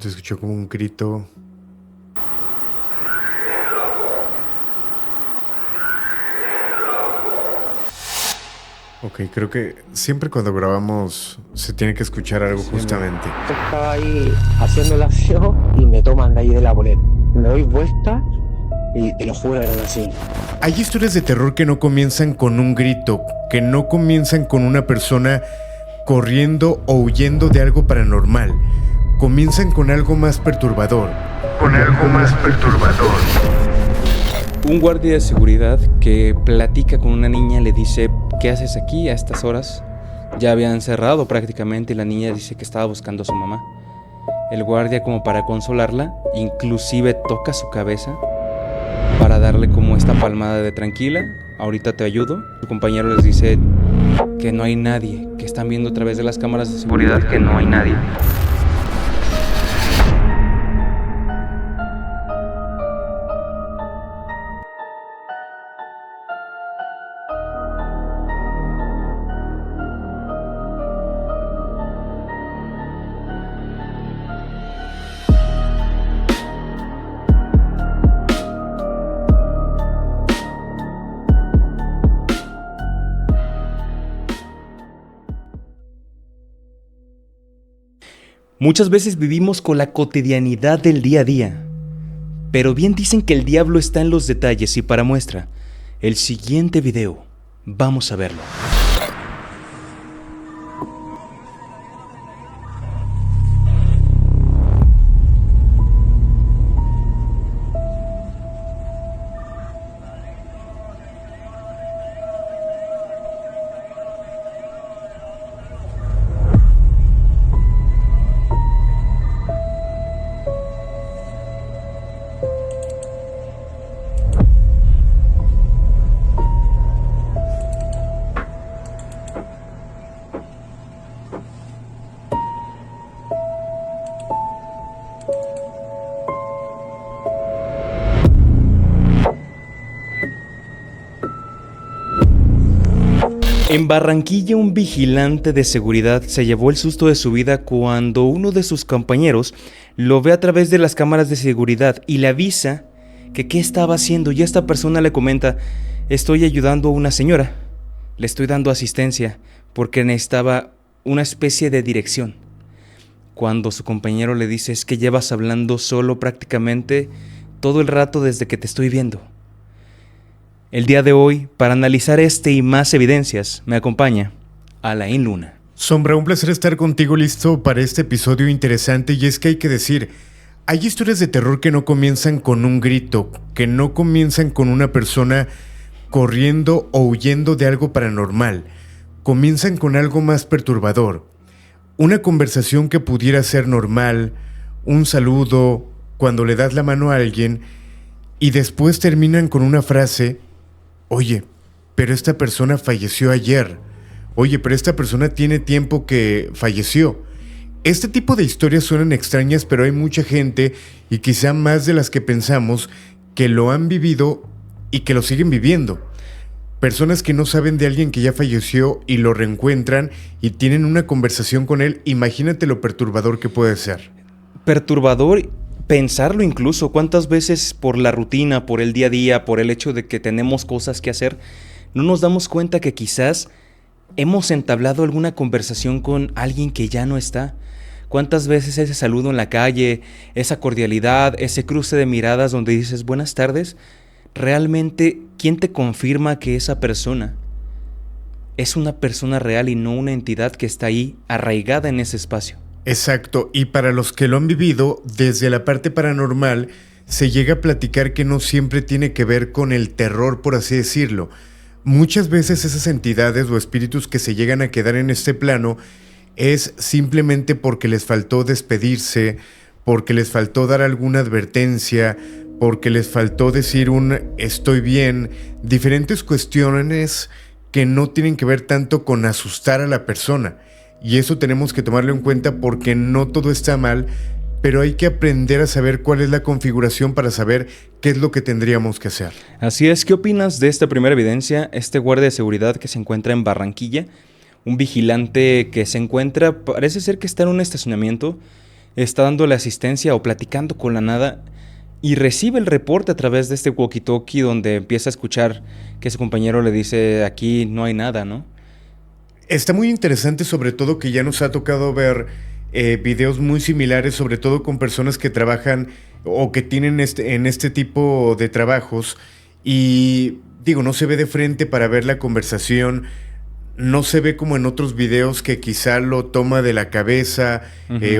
Se escuchó como un grito. Ok, creo que siempre cuando grabamos se tiene que escuchar algo justamente. Estaba ahí haciendo la acción y me toman de ahí de la boleta. Me doy vuelta y te lo juro, eran así. Hay historias de terror que no comienzan con un grito, que no comienzan con una persona corriendo o huyendo de algo paranormal. Comienzan con algo más perturbador. Un guardia de seguridad que platica con una niña le dice: ¿qué haces aquí a estas horas? Ya habían cerrado prácticamente y la niña dice que estaba buscando a su mamá. El guardia, como para consolarla, inclusive toca su cabeza para darle como esta palmada de tranquila, ahorita te ayudo. Su compañero les dice que no hay nadie, que están viendo a través de las cámaras de seguridad que no hay nadie. Muchas veces vivimos con la cotidianidad del día a día, pero bien dicen que el diablo está en los detalles y para muestra, el siguiente video, vamos a verlo. En Barranquilla, un vigilante de seguridad se llevó el susto de su vida cuando uno de sus compañeros lo ve a través de las cámaras de seguridad y le avisa que qué estaba haciendo, y esta persona le comenta: estoy ayudando a una señora, le estoy dando asistencia porque necesitaba una especie de dirección. Cuando su compañero le dice: es que llevas hablando solo prácticamente todo el rato desde que te estoy viendo. El día de hoy, para analizar este y más evidencias, me acompaña Alain Luna. Sombra, un placer estar contigo listo para este episodio interesante, y es que hay que decir, hay historias de terror que no comienzan con un grito, que no comienzan con una persona corriendo o huyendo de algo paranormal, comienzan con algo más perturbador. Una conversación que pudiera ser normal, un saludo, cuando le das la mano a alguien, y después terminan con una frase: oye, pero esta persona falleció ayer. Oye, pero esta persona tiene tiempo que falleció. Este tipo de historias suenan extrañas, pero hay mucha gente, y quizá más de las que pensamos, que lo han vivido y que lo siguen viviendo. Personas que no saben de alguien que ya falleció y lo reencuentran y tienen una conversación con él. Imagínate lo perturbador que puede ser. Perturbador pensarlo incluso. ¿Cuántas veces por la rutina, por el día a día, por el hecho de que tenemos cosas que hacer, no nos damos cuenta que quizás hemos entablado alguna conversación con alguien que ya no está? ¿Cuántas veces ese saludo en la calle, esa cordialidad, ese cruce de miradas donde dices buenas tardes, realmente, ¿quién te confirma que esa persona es una persona real y no una entidad que está ahí arraigada en ese espacio? Exacto, y para los que lo han vivido, desde la parte paranormal, se llega a platicar que no siempre tiene que ver con el terror, por así decirlo. Muchas veces esas entidades o espíritus que se llegan a quedar en este plano es simplemente porque les faltó despedirse, porque les faltó dar alguna advertencia, porque les faltó decir un estoy bien, diferentes cuestiones que no tienen que ver tanto con asustar a la persona. Y eso tenemos que tomarlo en cuenta porque no todo está mal, pero hay que aprender a saber cuál es la configuración para saber qué es lo que tendríamos que hacer. Así es, ¿qué opinas de esta primera evidencia? Este guardia de seguridad que se encuentra en Barranquilla, un vigilante que se encuentra, parece ser que está en un estacionamiento, está dándole asistencia o platicando con la nada y recibe el reporte a través de este walkie-talkie donde empieza a escuchar que su compañero le dice aquí no hay nada, ¿no? Está muy interesante, sobre todo que ya nos ha tocado ver videos muy similares, sobre todo con personas que trabajan o que tienen en este tipo de trabajos. Y digo, no se ve de frente para ver la conversación, no se ve como en otros videos que quizá lo toma de la cabeza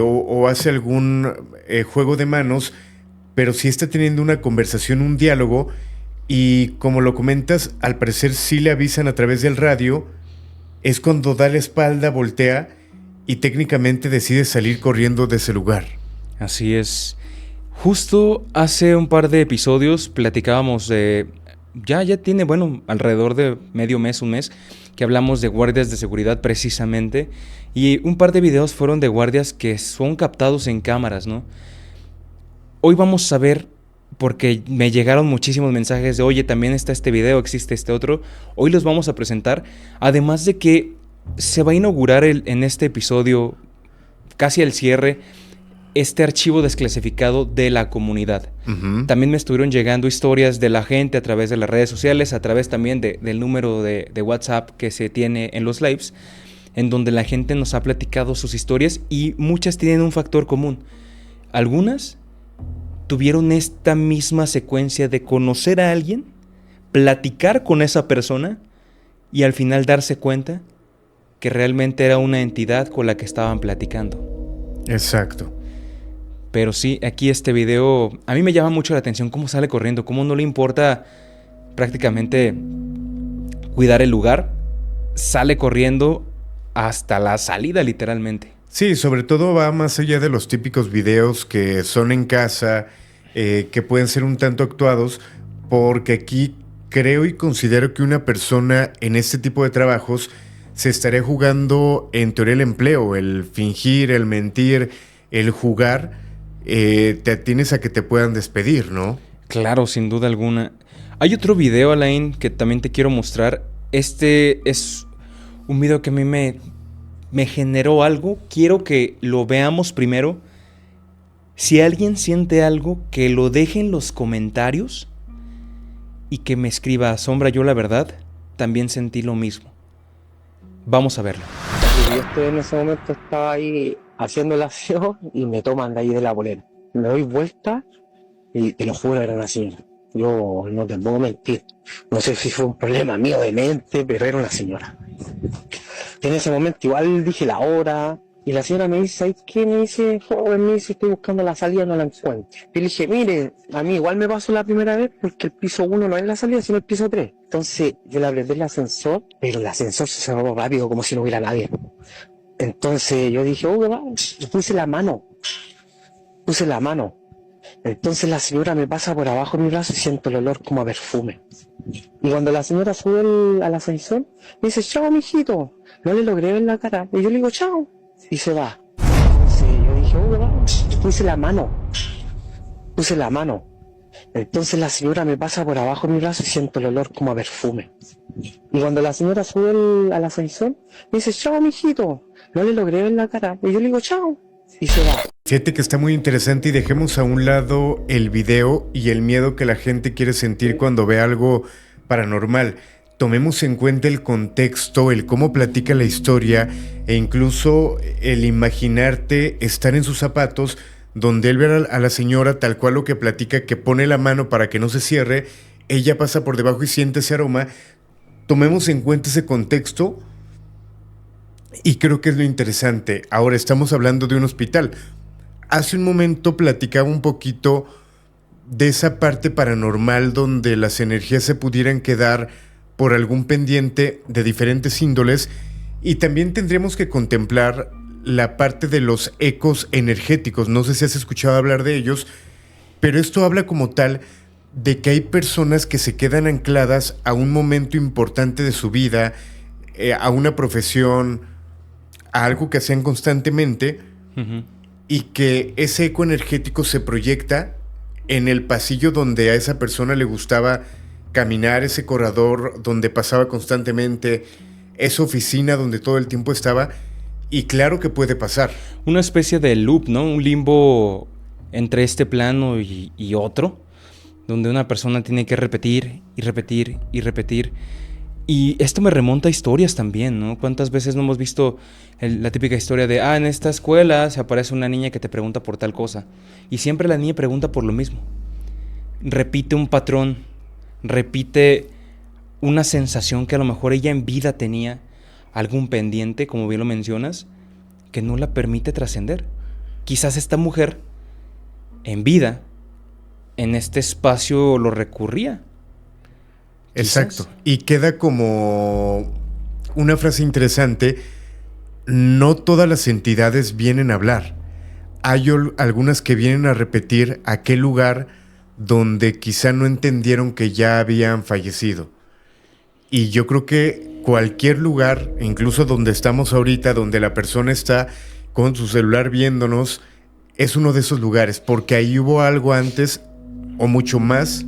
o hace algún juego de manos, pero sí está teniendo una conversación, un diálogo, y como lo comentas, al parecer sí le avisan a través del radio. Es cuando da la espalda, voltea y técnicamente decide salir corriendo de ese lugar. Así es. Justo hace un par de episodios platicábamos de... Ya tiene, bueno, alrededor de medio mes, un mes, que hablamos de guardias de seguridad precisamente. Y un par de videos fueron de guardias que son captados en cámaras, ¿no? Hoy vamos a ver, porque me llegaron muchísimos mensajes de, oye, también está este video, existe este otro. Hoy los vamos a presentar. Además de que se va a inaugurar en este episodio, casi al cierre, este archivo desclasificado de la comunidad. También me estuvieron llegando historias de la gente a través de las redes sociales, a través también del número de WhatsApp que se tiene en los lives, en donde la gente nos ha platicado sus historias y muchas tienen un factor común. Algunas tuvieron esta misma secuencia de conocer a alguien, platicar con esa persona y al final darse cuenta que realmente era una entidad con la que estaban platicando. Exacto. Pero sí, aquí este video a mí me llama mucho la atención cómo sale corriendo, cómo no le importa prácticamente cuidar el lugar, sale corriendo hasta la salida literalmente. Sí, sobre todo va más allá de los típicos videos que son en casa, que pueden ser un tanto actuados, porque aquí creo y considero que una persona en este tipo de trabajos se estaría jugando en teoría el empleo, el fingir, el mentir, el jugar. Te atienes a que te puedan despedir, ¿no? Claro, sin duda alguna. Hay otro video, Alain, que también te quiero mostrar. Este es un video que a mí me generó algo. Quiero que lo veamos primero. Si alguien siente algo, que lo deje en los comentarios y que me escriba, Sombra, yo la verdad también sentí lo mismo. Vamos a verlo. Y yo en ese momento estaba ahí haciendo el aseo y me toman de ahí de la bolera. Me doy vuelta y te lo juro, era una señora. Yo no te puedo mentir. No sé si fue un problema mío de mente, pero era una señora. En ese momento igual dije la hora y la señora me dice, ¿sabes qué? Me dice, joven, me dice, estoy buscando la salida, no la encuentro. Y le dije, mire, a mí igual me pasó la primera vez porque el piso 1 no es la salida, sino el piso 3. Entonces yo le apreté el ascensor, pero el ascensor se cerró rápido como si no hubiera nadie. Entonces yo dije, va, puse la mano. Entonces la señora me pasa por abajo de mi brazo y siento el olor como a perfume. Y cuando la señora sube al ascensor, me dice, chao, mijito. No le logré ver la cara. Y yo le digo, chao. Y se va. Entonces yo dije, va, puse la mano. Entonces la señora me pasa por abajo de mi brazo y siento el olor como a perfume. Y cuando la señora sube al ascensor, me dice, chao, mijito. No le logré ver la cara. Y yo le digo, chao. Y se va. Fíjate que está muy interesante y dejemos a un lado el video y el miedo que la gente quiere sentir cuando ve algo paranormal. Tomemos en cuenta el contexto, el cómo platica la historia e incluso el imaginarte estar en sus zapatos donde él ve a la señora tal cual lo que platica, que pone la mano para que no se cierre, ella pasa por debajo y siente ese aroma. Tomemos en cuenta ese contexto y creo que es lo interesante. Ahora estamos hablando de un hospital. Hace un momento platicaba un poquito de esa parte paranormal donde las energías se pudieran quedar por algún pendiente de diferentes índoles y también tendríamos que contemplar la parte de los ecos energéticos. No sé si has escuchado hablar de ellos, pero esto habla como tal de que hay personas que se quedan ancladas a un momento importante de su vida, a una profesión, a algo que hacían constantemente, y que ese eco energético se proyecta en el pasillo donde a esa persona le gustaba caminar, ese corredor donde pasaba constantemente, esa oficina donde todo el tiempo estaba, Y claro que puede pasar. Una especie de loop, ¿no? Un limbo entre este plano y otro, donde una persona tiene que repetir y repetir y repetir. Y esto me remonta a historias también, ¿no? ¿Cuántas veces no hemos visto la típica historia de, en esta escuela se aparece una niña que te pregunta por tal cosa? Y siempre la niña pregunta por lo mismo. Repite un patrón, repite una sensación que a lo mejor ella en vida tenía, algún pendiente, como bien lo mencionas, que no la permite trascender. Quizás esta mujer, en vida, en este espacio lo recurría. Exacto. Y queda como una frase interesante. No todas las entidades vienen a hablar. Hay algunas que vienen a repetir aquel lugar donde quizá no entendieron que ya habían fallecido. Y yo creo que cualquier lugar, incluso donde estamos ahorita, donde la persona está con su celular viéndonos, es uno de esos lugares, porque ahí hubo algo antes o mucho más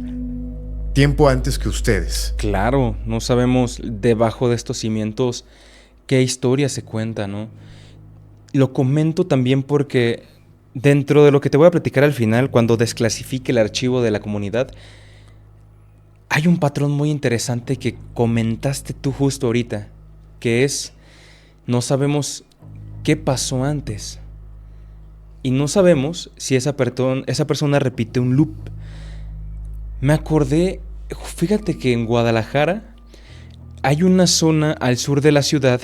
tiempo antes que ustedes. Claro, no sabemos debajo de estos cimientos qué historia se cuenta, ¿no? Lo comento también porque dentro de lo que te voy a platicar al final, cuando desclasifique el archivo de la comunidad, hay un patrón muy interesante que comentaste tú justo ahorita, que es, no sabemos qué pasó antes. Y no sabemos si esa persona repite un loop. Me acordé, fíjate que en Guadalajara hay una zona al sur de la ciudad,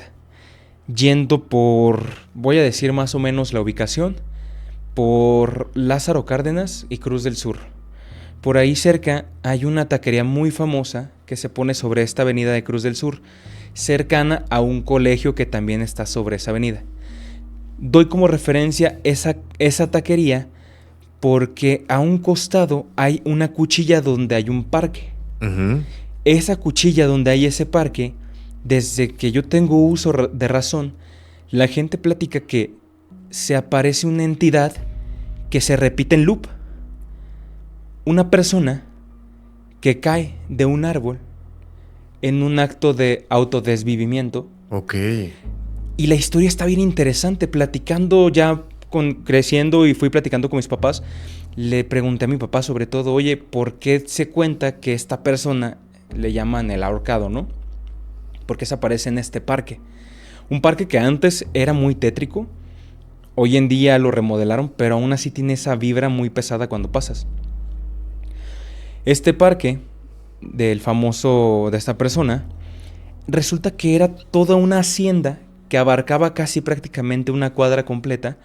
yendo por, voy a decir más o menos la ubicación, por Lázaro Cárdenas y Cruz del Sur. Por ahí cerca hay una taquería muy famosa que se pone sobre esta avenida de Cruz del Sur, cercana a un colegio que también está sobre esa avenida. Doy como referencia esa taquería porque a un costado hay una cuchilla donde hay un parque. Uh-huh. Esa cuchilla donde hay ese parque, desde que yo tengo uso de razón, la gente platica que se aparece una entidad que se repite en loop. Una persona que cae de un árbol en un acto de autodesvivimiento. Ok. Y la historia está bien interesante. Platicando ya creciendo y fui platicando con mis papás, le pregunté a mi papá sobre todo, oye, ¿por qué se cuenta que esta persona le llaman el ahorcado, ¿no? ¿Por qué se aparece en este parque? Un parque que antes era muy tétrico, hoy en día lo remodelaron, pero aún así tiene esa vibra muy pesada cuando pasas. Este parque del famoso de esta persona resulta que era toda una hacienda que abarcaba casi prácticamente una cuadra completa.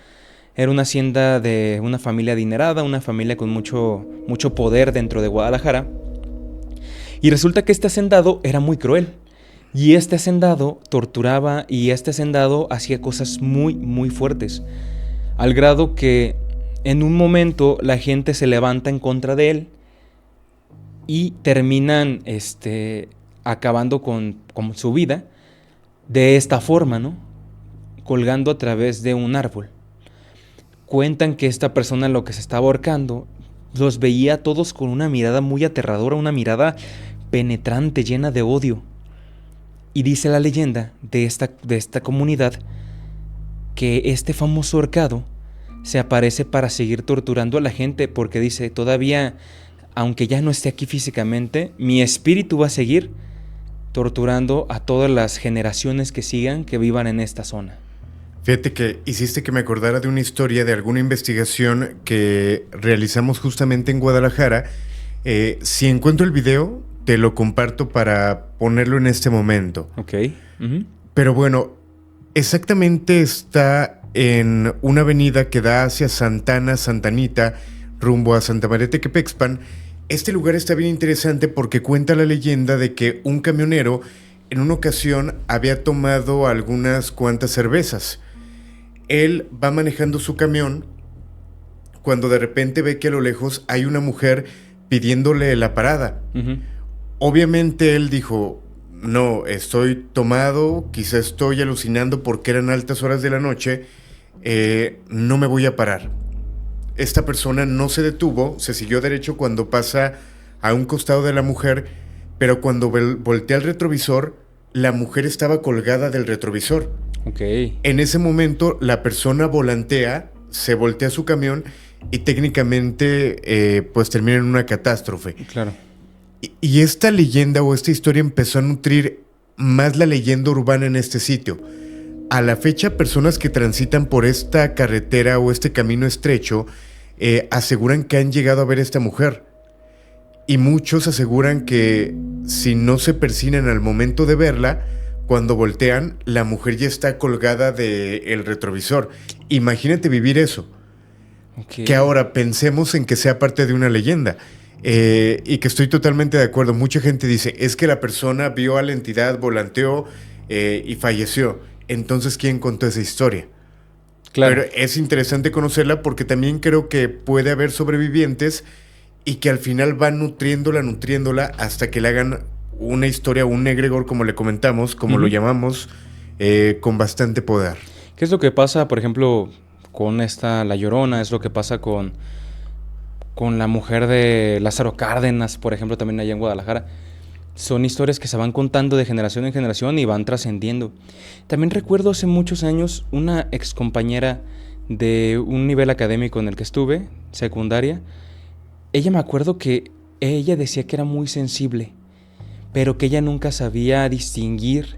Era una hacienda de una familia adinerada, una familia con mucho poder dentro de Guadalajara. Y resulta que este hacendado era muy cruel. Y este hacendado torturaba y este hacendado hacía cosas muy, muy fuertes. Al grado que en un momento la gente se levanta en contra de él y terminan acabando con su vida de esta forma, ¿no? Colgando a través de un árbol. Cuentan que esta persona, lo que se estaba ahorcando, los veía a todos con una mirada muy aterradora, una mirada penetrante, llena de odio. Y dice la leyenda de esta comunidad que este famoso ahorcado se aparece para seguir torturando a la gente, porque dice, todavía, aunque ya no esté aquí físicamente, mi espíritu va a seguir torturando a todas las generaciones que sigan, que vivan en esta zona. Fíjate que hiciste que me acordara de una historia de alguna investigación que realizamos justamente en Guadalajara. Si encuentro el video, te lo comparto para ponerlo en este momento. Ok. Uh-huh. Pero bueno, exactamente está en una avenida que da hacia Santanita, rumbo a Santa María Tequepexpan. Este lugar está bien interesante porque cuenta la leyenda de que un camionero en una ocasión había tomado algunas cuantas cervezas. Él va manejando su camión cuando de repente ve que a lo lejos hay una mujer pidiéndole la parada. Uh-huh. Obviamente él dijo, no, estoy tomado, quizá estoy alucinando porque eran altas horas de la noche, no me voy a parar. Esta persona no se detuvo, se siguió derecho cuando pasa a un costado de la mujer, pero cuando voltea el retrovisor, la mujer estaba colgada del retrovisor. Ok. En ese momento la persona volantea, se voltea su camión y técnicamente pues termina en una catástrofe. Claro. Y esta leyenda o esta historia empezó a nutrir más la leyenda urbana en este sitio. A la fecha, personas que transitan por esta carretera o este camino estrecho aseguran que han llegado a ver a esta mujer. Y muchos aseguran que si no se persignan al momento de verla, cuando voltean, la mujer ya está colgada del retrovisor. Imagínate vivir eso. Okay. Que ahora pensemos en que sea parte de una leyenda. Y que estoy totalmente de acuerdo. Mucha gente dice, es que la persona vio a la entidad, volanteó y falleció. Entonces, ¿quién contó esa historia? Claro. Pero es interesante conocerla porque también creo que puede haber sobrevivientes y que al final van nutriéndola hasta que le hagan una historia, un egregor, como le comentamos, como lo llamamos, con bastante poder. ¿Qué es lo que pasa, por ejemplo, con La Llorona? Es lo que pasa con la mujer de Lázaro Cárdenas, por ejemplo, también allá en Guadalajara. Son historias que se van contando de generación en generación y van trascendiendo. También recuerdo hace muchos años una excompañera de un nivel académico en el que estuve, secundaria. Ella, me acuerdo que ella decía que era muy sensible, pero que ella nunca sabía distinguir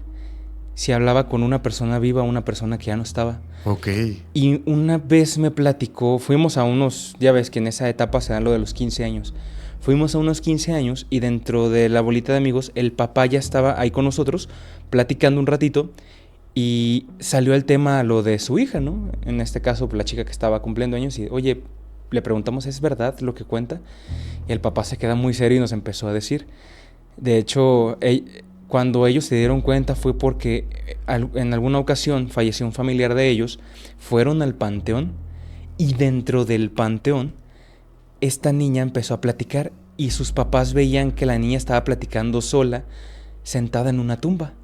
si hablaba con una persona viva o una persona que ya no estaba. Ok. Y una vez me platicó, fuimos a unos, ya ves que en esa etapa se da lo de los 15 años. Fuimos a unos 15 años y dentro de la bolita de amigos, el papá ya estaba ahí con nosotros, platicando un ratito, y salió el tema lo de su hija, ¿no? En este caso, la chica que estaba cumpliendo años, y oye, le preguntamos, ¿es verdad lo que cuenta? Y el papá se queda muy serio y nos empezó a decir. De hecho, cuando ellos se dieron cuenta fue porque en alguna ocasión falleció un familiar de ellos, fueron al panteón y dentro del panteón esta niña empezó a platicar y sus papás veían que la niña estaba platicando sola, sentada en una tumba.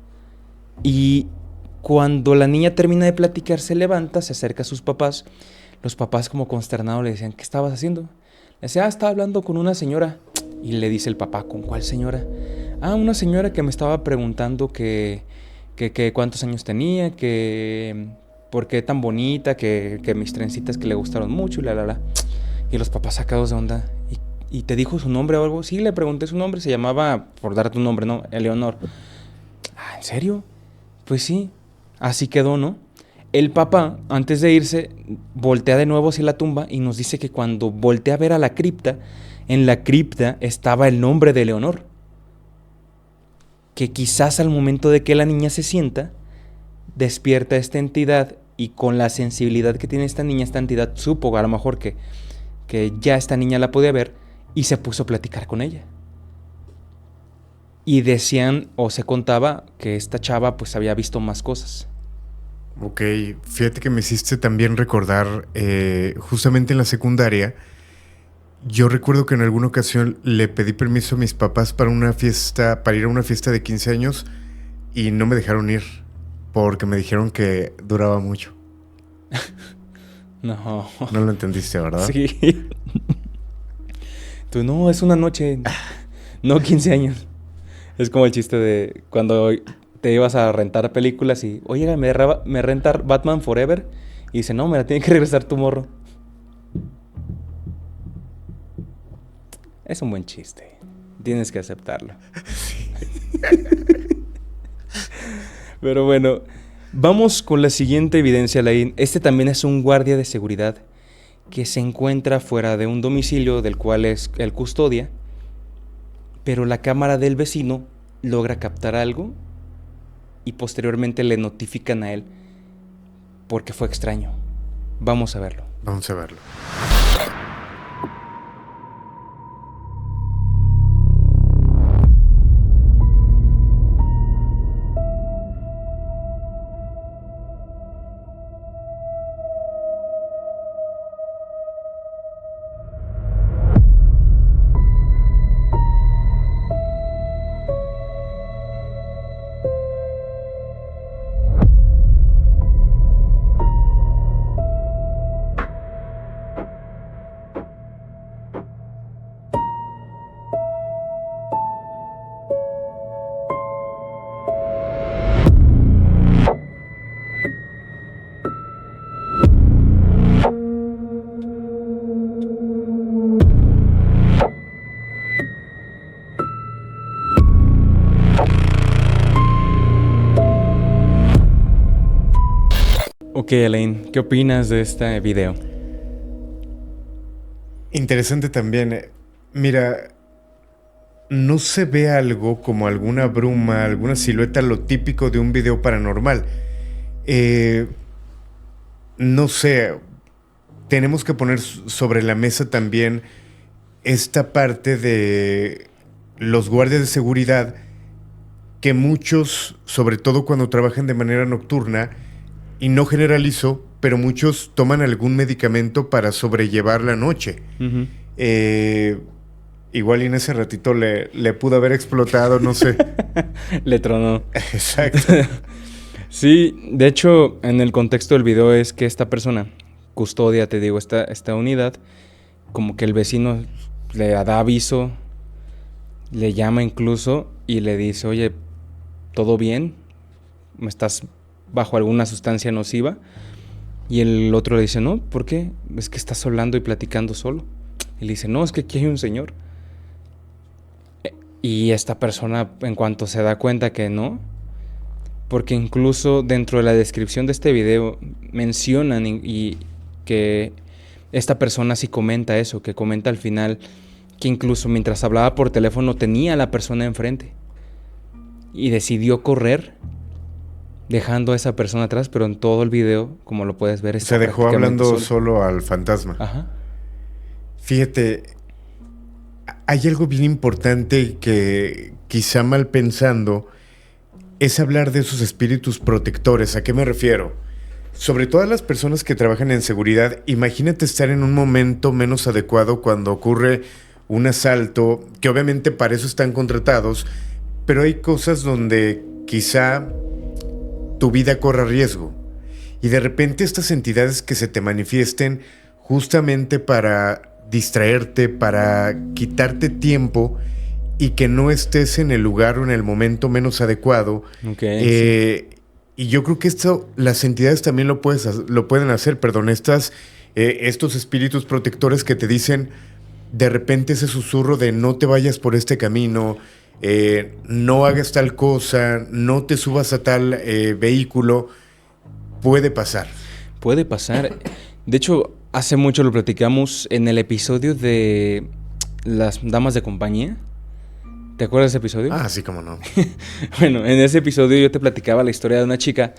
Y cuando la niña termina de platicar, se levanta, se acerca a sus papás. Los papás, como consternados, le decían, ¿qué estabas haciendo? Le decía, estaba hablando con una señora. Y le dice el papá, ¿con cuál señora? Una señora que me estaba preguntando que cuántos años tenía, que por qué tan bonita, que mis trencitas que le gustaron mucho y la. Y los papás sacados de onda. ¿Y te dijo su nombre o algo? Sí, le pregunté su nombre, se llamaba, por darte un nombre, ¿no? Eleonor. ¿En serio? Pues sí, así quedó, ¿no? El papá, antes de irse, voltea de nuevo hacia la tumba y nos dice que cuando voltea a ver a la cripta, en la cripta estaba el nombre de Eleonor. Que quizás al momento de que la niña se sienta, despierta esta entidad y con la sensibilidad que tiene esta niña, esta entidad supo a lo mejor que ya esta niña la podía ver y se puso a platicar con ella. Y decían o se contaba que esta chava pues había visto más cosas. Ok, fíjate que me hiciste también recordar, justamente en la secundaria, yo recuerdo que en alguna ocasión le pedí permiso a mis papás para ir a una fiesta de 15 años y no me dejaron ir porque me dijeron que duraba mucho. No. No lo entendiste, ¿verdad? Sí. Tú, no, es una noche, no 15 años. Es como el chiste de cuando te ibas a rentar películas y, oye, me renta Batman Forever. Y dice, no, me la tiene que regresar tu morro. Es un buen chiste. Tienes que aceptarlo. Pero bueno, vamos con la siguiente evidencia, Laín. Este también es un guardia de seguridad que se encuentra fuera de un domicilio del cual es el custodia, pero la cámara del vecino logra captar algo y posteriormente le notifican a él porque fue extraño. Vamos a verlo. Vamos a verlo. qué, Elaine? ¿Qué opinas de este video? Interesante también. Mira, no se ve algo como alguna bruma, alguna silueta, lo típico de un video paranormal. No sé, tenemos que poner sobre la mesa también esta parte de los guardias de seguridad, que muchos, sobre todo cuando trabajan de manera nocturna, y no generalizo, pero muchos toman algún medicamento para sobrellevar la noche. Uh-huh. Igual y en ese ratito le pudo haber explotado, no sé. Le tronó. Exacto. Sí, de hecho, en el contexto del video es que esta persona custodia, te digo, esta unidad, como que el vecino le da aviso, le llama incluso y le dice, oye, ¿todo bien? ¿Estás bajo alguna sustancia nociva? Y el otro le dice, no, ¿por qué? Es que estás hablando y platicando solo. Y le dice, no, es que aquí hay un señor. Y esta persona, en cuanto se da cuenta que no, porque incluso dentro de la descripción de este video mencionan y que esta persona sí comenta eso, que comenta al final que incluso mientras hablaba por teléfono tenía a la persona enfrente y decidió correr dejando a esa persona atrás, pero en todo el video, como lo puedes ver, se dejó hablando solo al fantasma. Ajá. Fíjate, hay algo bien importante que quizá mal pensando es hablar de esos espíritus protectores. ¿A qué me refiero? Sobre todo a las personas que trabajan en seguridad, imagínate estar en un momento menos adecuado cuando ocurre un asalto, que obviamente para eso están contratados, pero hay cosas donde quizá tu vida corra riesgo. Y de repente estas entidades que se te manifiesten justamente para distraerte, para quitarte tiempo y que no estés en el lugar o en el momento menos adecuado. Okay, sí. Y yo creo que esto las entidades también lo pueden hacer, estos espíritus protectores que te dicen de repente ese susurro de no te vayas por este camino, no hagas tal cosa, no te subas a tal vehículo. Puede pasar. Puede pasar. De hecho, hace mucho lo platicamos en el episodio de las damas de compañía. ¿Te acuerdas de ese episodio? Ah, sí, cómo no. Bueno, en ese episodio yo te platicaba la historia de una chica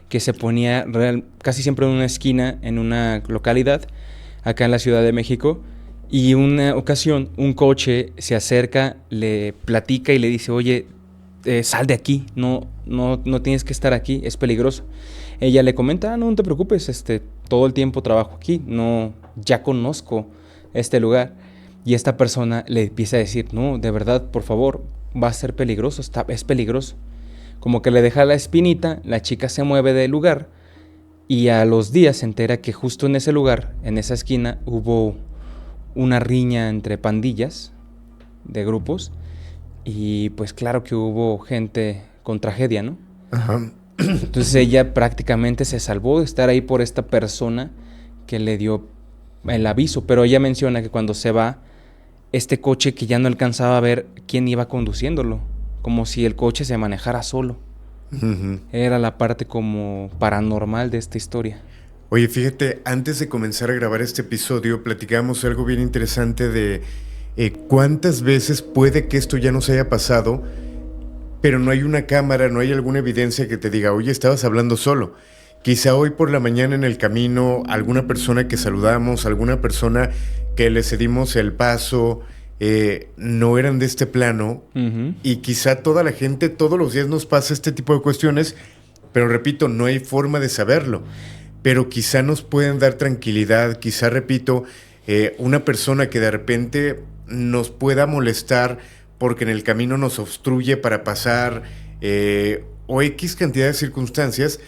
que se ponía casi siempre en una esquina en una localidad acá en la Ciudad de México, y una ocasión un coche se acerca, le platica y le dice, oye, sal de aquí, no tienes que estar aquí, es peligroso. Ella le comenta, no te preocupes, todo el tiempo trabajo aquí, ya conozco este lugar. Y esta persona le empieza a decir, no, de verdad, por favor, va a ser peligroso, es peligroso. Como que le deja la espinita, la chica se mueve del lugar y a los días se entera que justo en ese lugar, en esa esquina, hubo una riña entre pandillas de grupos y pues claro que hubo gente con tragedia, ¿no? Ajá. Entonces ella prácticamente se salvó de estar ahí por esta persona que le dio el aviso, pero ella menciona que cuando se va, este coche que ya no alcanzaba a ver quién iba conduciéndolo, como si el coche se manejara solo. Uh-huh. Era la parte como paranormal de esta historia. Oye, fíjate, antes de comenzar a grabar este episodio, platicábamos algo bien interesante de cuántas veces puede que esto ya nos haya pasado, pero no hay una cámara, no hay alguna evidencia que te diga, oye, estabas hablando solo. Quizá hoy por la mañana en el camino, alguna persona que saludamos, alguna persona que le cedimos el paso, no eran de este plano. Uh-huh. Y quizá toda la gente todos los días nos pasa este tipo de cuestiones, pero repito, no hay forma de saberlo. Pero quizá nos pueden dar tranquilidad, quizá, repito, una persona que de repente nos pueda molestar porque en el camino nos obstruye para pasar, o X cantidad de circunstancias,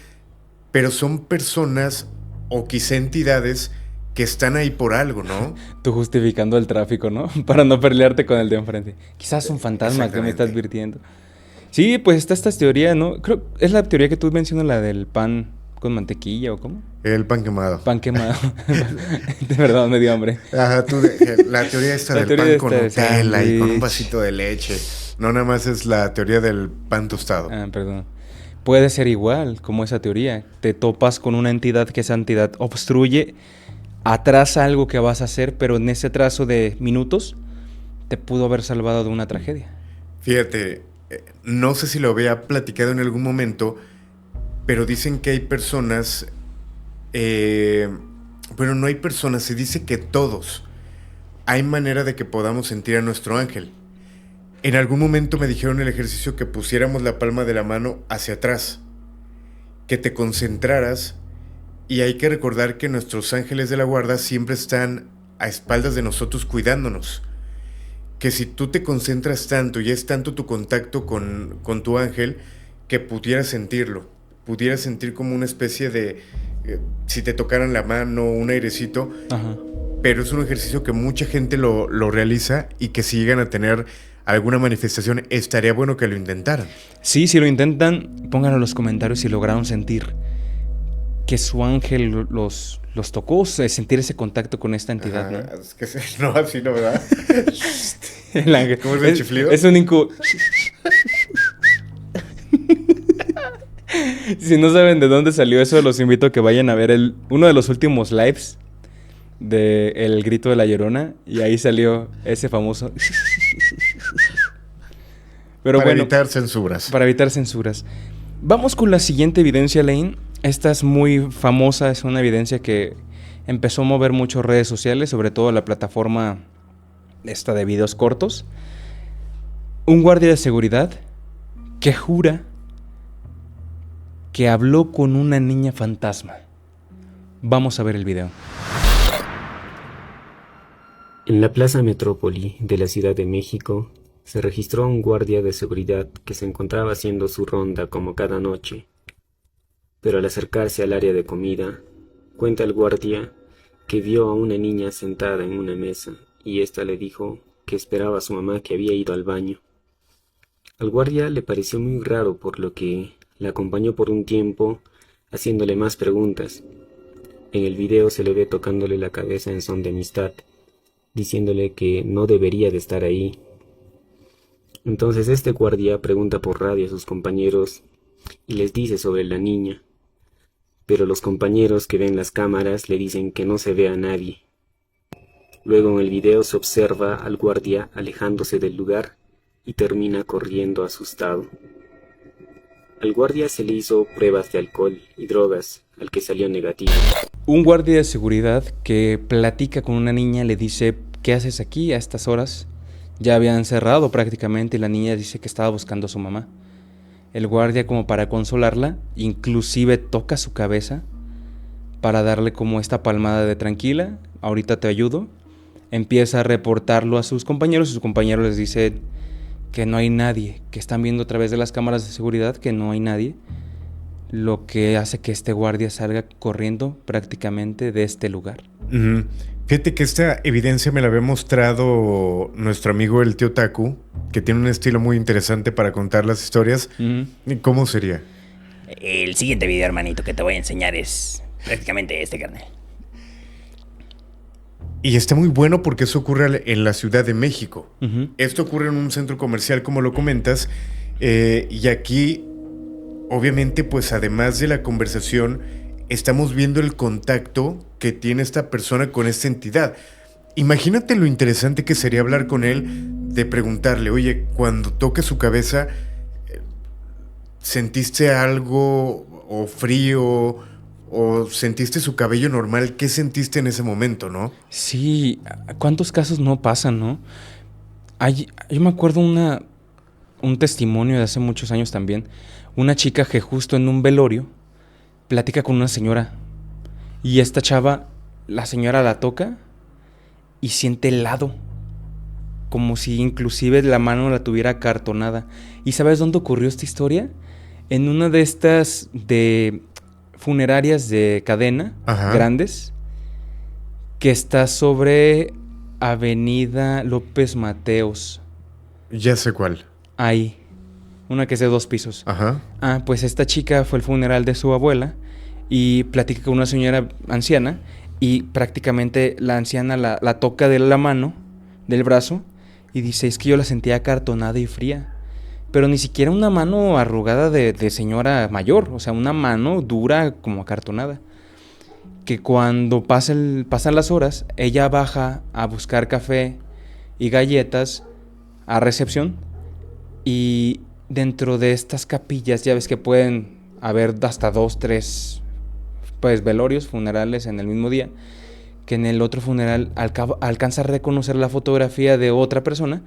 pero son personas o quizá entidades que están ahí por algo, ¿no? Tú justificando el tráfico, ¿no? Para no pelearte con el de enfrente. Quizás un fantasma que me está advirtiendo. Sí, pues está esta teoría, ¿no? Creo es la teoría que tú mencionas, la del pan con mantequilla, ¿o cómo? El pan quemado. Pan quemado. De verdad, me dio hambre. Ajá, la teoría esta del pan con Nutella y con un vasito de leche. No, nada más es la teoría del pan tostado. Ah, perdón. puede ser igual como esa teoría. Te topas con una entidad que esa entidad obstruye, atrasa algo que vas a hacer, pero en ese trazo de minutos te pudo haber salvado de una tragedia. Fíjate, no sé si lo había platicado en algún momento, pero dicen que hay personas, bueno, no hay personas, se dice que todos, hay manera de que podamos sentir a nuestro ángel. En algún momento me dijeron el ejercicio que pusiéramos la palma de la mano hacia atrás, que te concentraras, y hay que recordar que nuestros ángeles de la guarda siempre están a espaldas de nosotros cuidándonos. Que si tú te concentras tanto y es tanto tu contacto con tu ángel, que pudieras sentirlo, pudieras sentir como una especie de, si te tocaran la mano, un airecito. Ajá. Pero es un ejercicio que mucha gente lo realiza y que si llegan a tener alguna manifestación, estaría bueno que lo intentaran. Sí, si lo intentan, pónganlo en los comentarios si lograron sentir que su ángel los tocó, sentir ese contacto con esta entidad, ¿no? Es que no, así no, ¿verdad? El ángel. ¿Cómo es el chiflido? Es un incubo. Si no saben de dónde salió eso, los invito a que vayan a ver uno de los últimos lives de El Grito de la Llorona, y ahí salió ese famoso. Pero para bueno, evitar censuras. Para evitar censuras. Vamos con la siguiente evidencia, Lane. Esta es muy famosa, es una evidencia que empezó a mover muchas redes sociales, sobre todo la plataforma esta de videos cortos. Un guardia de seguridad que jura que habló con una niña fantasma. Vamos a ver el video. En la Plaza Metrópoli de la Ciudad de México se registró un guardia de seguridad que se encontraba haciendo su ronda como cada noche. Pero al acercarse al área de comida, cuenta el guardia que vio a una niña sentada en una mesa y ésta le dijo que esperaba a su mamá, que había ido al baño. Al guardia le pareció muy raro, por lo que la acompañó por un tiempo haciéndole más preguntas. En el video se le ve tocándole la cabeza en son de amistad, diciéndole que no debería de estar ahí. Entonces este guardia pregunta por radio a sus compañeros y les dice sobre la niña, pero los compañeros que ven las cámaras le dicen que no se ve a nadie. Luego en el video se observa al guardia alejándose del lugar y termina corriendo asustado. Al guardia se le hizo pruebas de alcohol y drogas, al que salió negativo. Un guardia de seguridad que platica con una niña le dice: ¿qué haces aquí a estas horas? Ya habían cerrado prácticamente y la niña dice que estaba buscando a su mamá. El guardia, como para consolarla, inclusive toca su cabeza para darle como esta palmada de tranquila, ahorita te ayudo. Empieza a reportarlo a sus compañeros y sus compañeros les dicen que no hay nadie, que están viendo a través de las cámaras de seguridad que no hay nadie, lo que hace que este guardia salga corriendo prácticamente de este lugar. Uh-huh. Fíjate que esta evidencia me la había mostrado nuestro amigo el tío Taku, que tiene un estilo muy interesante para contar las historias. Uh-huh. ¿Cómo sería? El siguiente video, hermanito, que te voy a enseñar es prácticamente este, carnal. Y está muy bueno porque eso ocurre en la Ciudad de México. Uh-huh. Esto ocurre en un centro comercial, como lo comentas, y aquí, obviamente, pues además de la conversación, estamos viendo el contacto que tiene esta persona con esta entidad. Imagínate lo interesante que sería hablar con él, de preguntarle, oye, cuando toque su cabeza, ¿sentiste algo o frío o sentiste su cabello normal? ¿Qué sentiste en ese momento, no? Sí, ¿cuántos casos no pasan, no? Yo me acuerdo un testimonio de hace muchos años también. Una chica que justo en un velorio platica con una señora y esta chava, la señora la toca y siente helado, como si inclusive la mano la tuviera acartonada. ¿Y sabes dónde ocurrió esta historia? En una de estas de funerarias de cadena, ajá, grandes, que está sobre Avenida López Mateos. Ya sé cuál. Ahí. Una que es de 2 pisos. Ajá. Pues esta chica fue el funeral de su abuela y platica con una señora anciana y prácticamente la anciana la toca de la mano, del brazo, y dice, es que yo la sentía acartonada y fría. pero ni siquiera una mano arrugada de señora mayor, o sea, una mano dura como acartonada. Que cuando pasan las horas, ella baja a buscar café y galletas a recepción, y dentro de estas capillas ya ves que pueden haber hasta 2, 3 pues velorios, funerales en el mismo día, que en el otro funeral alcanza a reconocer la fotografía de otra persona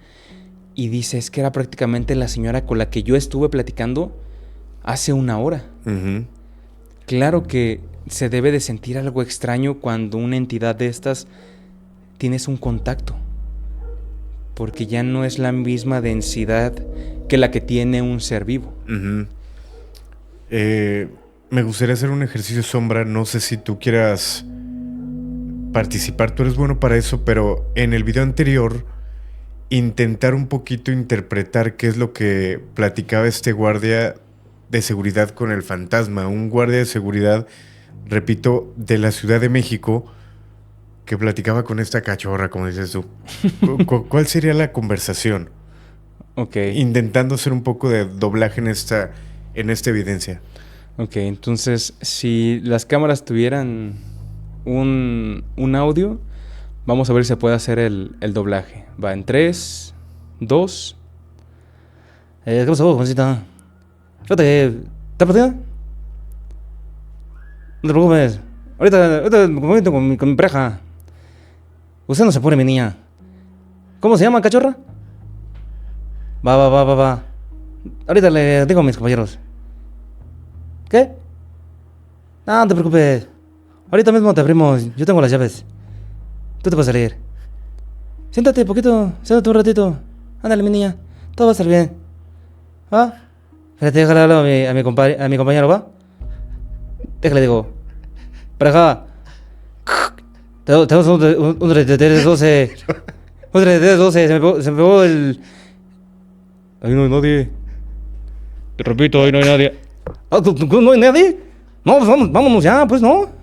y dice, es que era prácticamente la señora con la que yo estuve platicando hace 1 hora. Ujú. Claro que se debe de sentir algo extraño cuando una entidad de estas tienes un contacto, porque ya no es la misma densidad que la que tiene un ser vivo. Ujú. Me gustaría hacer un ejercicio sombra. No sé si tú quieras participar. Tú eres bueno para eso, pero en el video anterior intentar un poquito interpretar qué es lo que platicaba este guardia de seguridad con el fantasma. Un guardia de seguridad, repito, de la Ciudad de México, que platicaba con esta cachorra, como dices tú. ¿Cuál sería la conversación? Ok, Intentando hacer un poco de doblaje en esta evidencia. ok, entonces si las cámaras tuvieran un audio, vamos a ver si se puede hacer el doblaje. Va en 3, 2. ¿Qué pasó, jovencita? Fíjate, ¿estás partida? No te preocupes. Ahorita me comunico con mi pareja. Usted no se pone, mi niña. ¿Cómo se llama, cachorra? Va. Ahorita le digo a mis compañeros. ¿Qué? No te preocupes. Ahorita mismo te abrimos. Yo tengo las llaves. Tú te puedes salir. Siéntate un ratito. Ándale, mi niña. Todo va a estar bien. ¿Va? Espérate, déjale hablar a mi compañero, ¿va? Déjale, digo. Pareja. Tenemos un 3312. Un 3312. Se me pegó el... Ahí no hay nadie. Te repito, ahí no hay nadie. ¿No hay nadie? No, pues vámonos ya, pues, ¿no?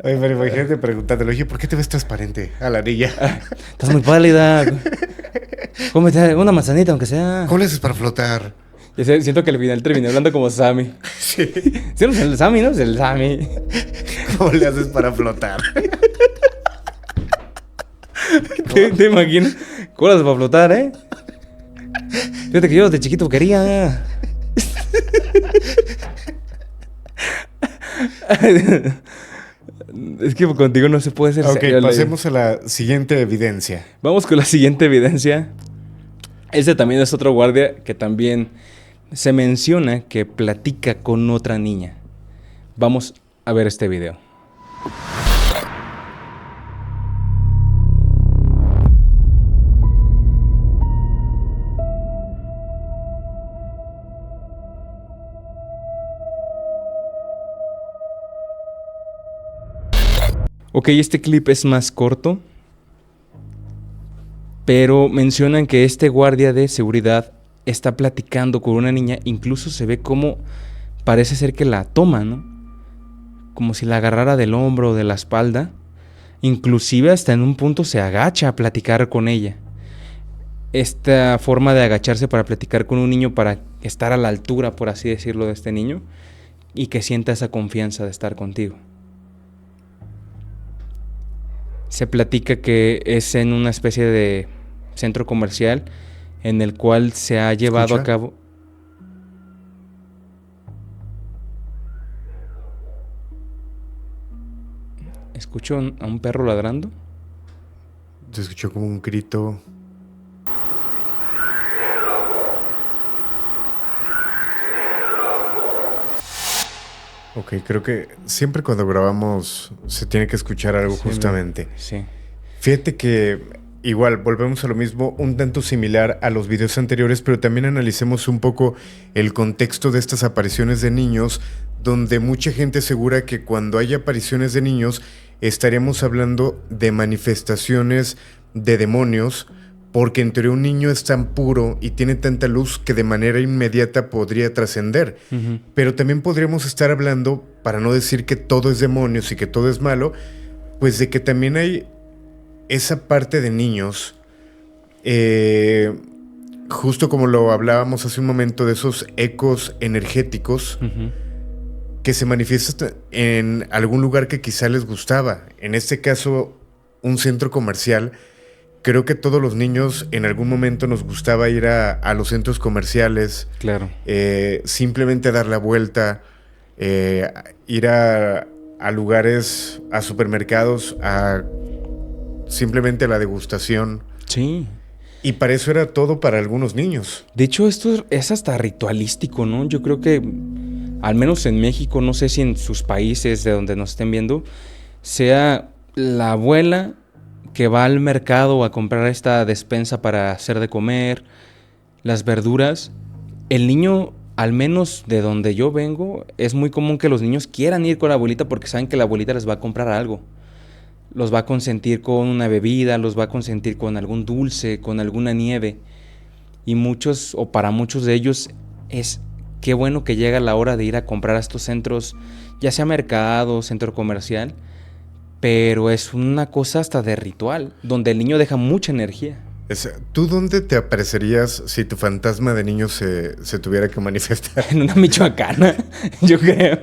Oye, pero imagínate preguntándole, oye, ¿por qué te ves transparente a la niña? Estás muy pálida. Cómete una manzanita, aunque sea. ¿Cómo le haces para flotar? Ya sé, siento que al final terminé hablando como Sammy. Sí. Sí, no es el Sammy, ¿no? Es el Sammy. ¿Cómo le haces para flotar? ¿Te imaginas? ¿Cómo las para flotar, eh? Fíjate que yo de chiquito quería. Es que contigo no se puede ser Ok, serio. pasemos a la siguiente evidencia. Vamos con la siguiente evidencia. Este también es otro guardia que también se menciona que platica con otra niña. Vamos a ver este video. Ok, este clip es más corto, pero mencionan que este guardia de seguridad está platicando con una niña. Incluso se ve como parece ser que la toma, ¿no? Como si la agarrara del hombro o de la espalda. Inclusive hasta en un punto se agacha a platicar con ella. Esta forma de agacharse para platicar con un niño, para estar a la altura, por así decirlo, de este niño, y que sienta esa confianza de estar contigo. Se platica que es en una especie de centro comercial en el cual se ha llevado a cabo... ¿Escucho a un perro ladrando? Se escuchó como un grito. Ok, creo que siempre cuando grabamos se tiene que escuchar algo justamente. Sí. Fíjate que igual volvemos a lo mismo, un tanto similar a los videos anteriores, pero también analicemos un poco el contexto de estas apariciones de niños, donde mucha gente asegura que cuando hay apariciones de niños estaríamos hablando de manifestaciones de demonios, porque en teoría un niño es tan puro y tiene tanta luz que de manera inmediata podría trascender. Uh-huh. Pero también podríamos estar hablando, para no decir que todo es demonios y que todo es malo, pues de que también hay esa parte de niños Justo como lo hablábamos hace un momento de esos ecos energéticos que se manifiestan en algún lugar que quizá les gustaba. En este caso, un centro comercial. Creo que todos los niños en algún momento nos gustaba ir a los centros comerciales. Claro. Simplemente dar la vuelta, ir a lugares, a supermercados, simplemente a la degustación. Sí. Y para eso era todo para algunos niños. De hecho, esto es hasta ritualístico, ¿no? Yo creo que, al menos en México, no sé si en sus países de donde nos estén viendo, sea la abuela que va al mercado a comprar esta despensa para hacer de comer, las verduras. El niño, al menos de donde yo vengo, es muy común que los niños quieran ir con la abuelita porque saben que la abuelita les va a comprar algo. Los va a consentir con una bebida, los va a consentir con algún dulce, con alguna nieve. Y muchos, o para muchos de ellos, es qué bueno que llega la hora de ir a comprar a estos centros, ya sea mercado, centro comercial, pero es una cosa hasta de ritual, donde el niño deja mucha energía. ¿Tú dónde te aparecerías si tu fantasma de niño se tuviera que manifestar? En una michoacana, yo creo.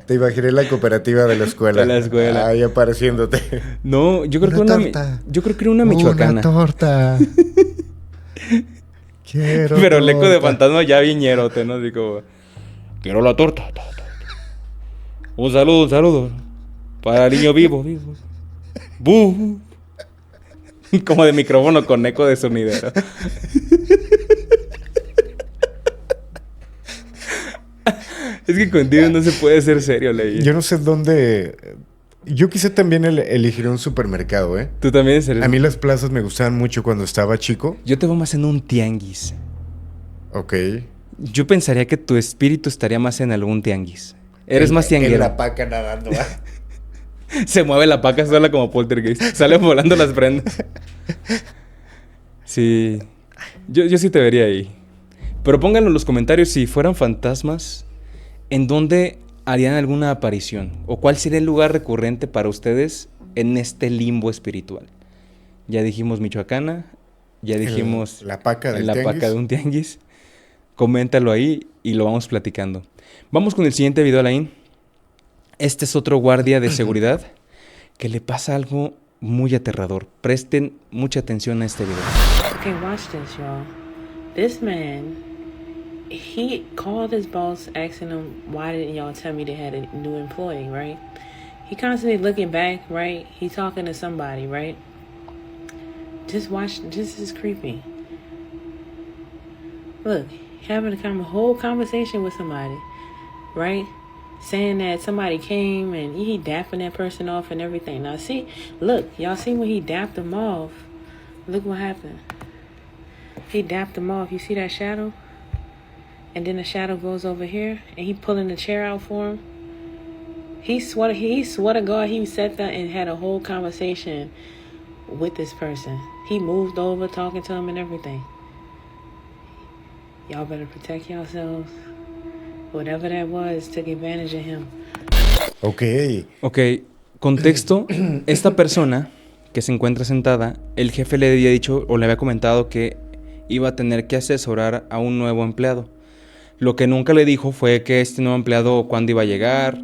Te imaginé la cooperativa de la escuela. De la escuela. Ahí apareciéndote. No, yo creo yo creo que era una michoacana. Una torta. Quiero Pero el eco de torta. fantasma ya viñerote, ¿no? Así como, quiero la torta. Un saludo. Para el niño vivo. ¡Bú! Como de micrófono con eco de sonidero. Es que contigo no se puede ser serio, Leí. Yo no sé dónde... Yo quizá también elegiría un supermercado, ¿eh? Tú también eres. A mí las plazas me gustaban mucho cuando estaba chico. Yo te veo más en un tianguis. Ok. Yo pensaría que tu espíritu estaría más en algún tianguis. Eres más tianguero. En la paca nadando, ¿va? Se mueve la paca sola como poltergeist. Salen volando las prendas. Sí. Yo sí te vería ahí. Pero pónganlo en los comentarios si fueran fantasmas, ¿en dónde harían alguna aparición? ¿O cuál sería el lugar recurrente para ustedes en este limbo espiritual? Ya dijimos michoacana. Ya dijimos la paca del en la tianguis. paca de un tianguis. Coméntalo ahí y lo vamos platicando. Vamos con el siguiente video, Alain. Este es otro guardia de seguridad que le pasa algo muy aterrador. Presten mucha atención a este video. Okay, watch this, y'all. This man, he called his boss asking him, why didn't y'all tell me they had a new employee, right? He constantly looking back, right? He talking to somebody, right? Just watch, this is creepy. Look, having a whole conversation with somebody, right? Saying that somebody came and he dapping that person off and everything. Now see, look, y'all see when he dapped them off, look what happened. He dapped them off. You see that shadow? And then the shadow goes over here and he pulling the chair out for him. He swore to God he sat there and had a whole conversation with this person. He moved over talking to him and everything. Y'all better protect yourselves. Whatever that was took advantage of him. Ok, contexto. Esta persona que se encuentra sentada, el jefe le había dicho o le había comentado que iba a tener que asesorar a un nuevo empleado. Lo que nunca le dijo fue que este nuevo empleado cuándo iba a llegar,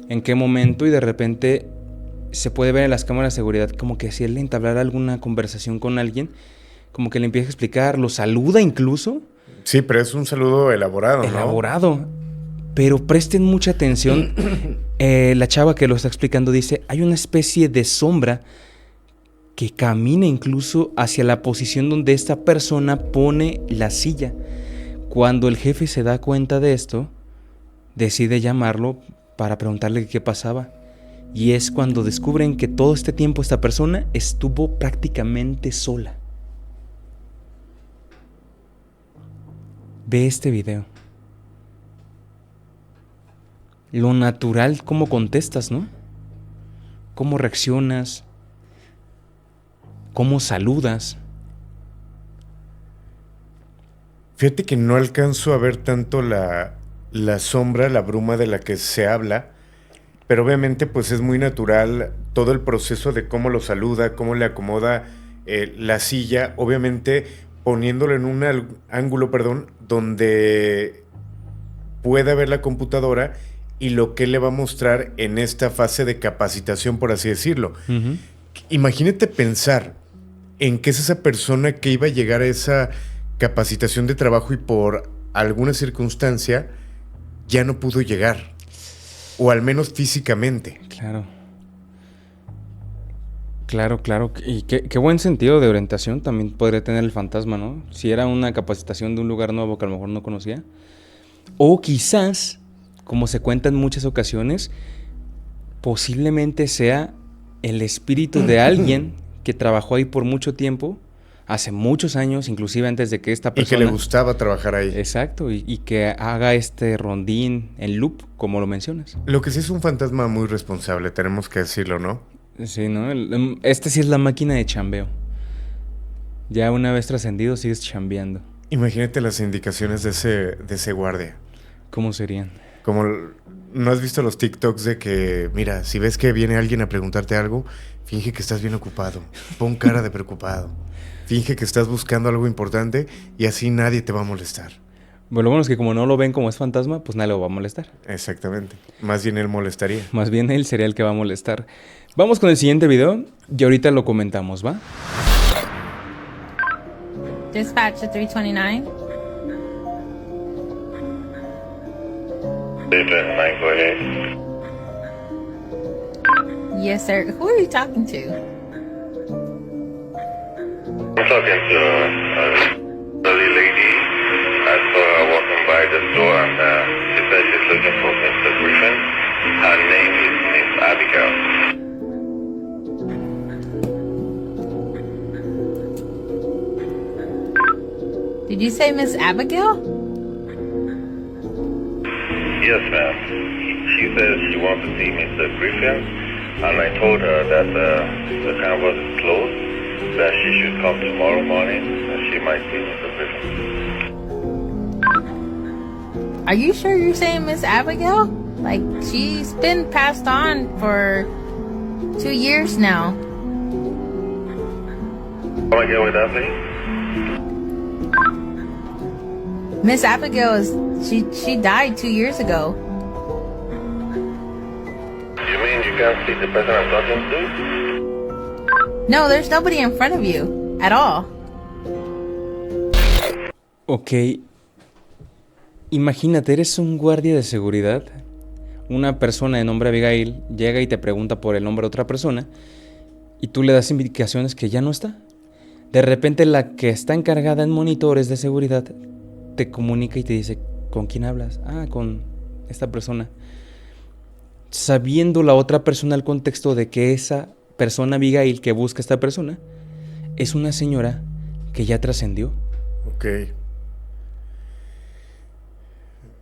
en qué momento, y de repente se puede ver en las cámaras de seguridad como que si él entablara alguna conversación con alguien, como que le empieza a explicar, lo saluda incluso. Sí, pero es un saludo elaborado, ¿no? Elaborado. Pero presten mucha atención. La chava que lo está explicando dice, hay una especie de sombra que camina incluso hacia la posición donde esta persona pone la silla. Cuando el jefe se da cuenta de esto, decide llamarlo para preguntarle qué pasaba. Y es cuando descubren que todo este tiempo esta persona estuvo prácticamente sola. Ve este video. Lo natural, cómo contestas, ¿no? Cómo reaccionas, cómo saludas. Fíjate que no alcanzo a ver tanto la sombra, la bruma de la que se habla, pero obviamente pues es muy natural todo el proceso de cómo lo saluda, cómo le acomoda la silla, obviamente poniéndolo en un ángulo, donde pueda ver la computadora y lo que él le va a mostrar en esta fase de capacitación, por así decirlo. Ujú. Imagínate pensar en qué es esa persona que iba a llegar a esa capacitación de trabajo y por alguna circunstancia ya no pudo llegar, o al menos físicamente. Claro. Claro. Y qué buen sentido de orientación también podría tener el fantasma, ¿no? Si era una capacitación de un lugar nuevo que a lo mejor no conocía. O quizás, como se cuenta en muchas ocasiones, posiblemente sea el espíritu de alguien que trabajó ahí por mucho tiempo, hace muchos años, inclusive antes de que esta Y que persona... le gustaba trabajar ahí. Exacto, y que haga este rondín en loop, como lo mencionas. Lo que sí es un fantasma muy responsable, tenemos que decirlo, ¿no? Sí, ¿no? Este sí es la máquina de chambeo. Ya una vez trascendido sigues chambeando. Imagínate las indicaciones de ese guardia. ¿Cómo serían? Como, ¿no has visto los TikToks de que, mira, si ves que viene alguien a preguntarte algo, finge que estás bien ocupado, pon cara de preocupado, finge que estás buscando algo importante y así nadie te va a molestar? Bueno, lo bueno es que como no lo ven como es fantasma, pues nadie lo va a molestar. Exactamente. Más bien él molestaría. Más bien él sería el que va a molestar. Vamos con el siguiente video y ahorita lo comentamos, ¿va? Dispatch to 329. Go ahead. Yes, sir. Who are you talking to? I'm talking to a elderly lady. I saw her walking by the store and she said she's looking for Mr. Griffin. Her name is Miss Abigail. Did you say Miss Abigail? Yes, ma'am. She says she wants to see Mr. Griffin, and I told her that the canvas is closed, that she should come tomorrow morning, and she might see Mr. Griffin. Are you sure you're saying Miss Abigail? Like, she's been passed on for 2 years now. Come again with that, please? Miss Abigail she died 2 years ago. You mean you can't see the person I'm talking to? No, there's nobody in front of you at all. Ok. Imagínate, eres un guardia de seguridad. Una persona de nombre Abigail llega y te pregunta por el nombre de otra persona y tú le das indicaciones que ya no está. De repente la que está encargada en monitores de seguridad te comunica y te dice, ¿con quién hablas? Ah, con esta persona. Sabiendo la otra persona el contexto de que esa persona Abigail que busca a esta persona es una señora que ya trascendió. Ok.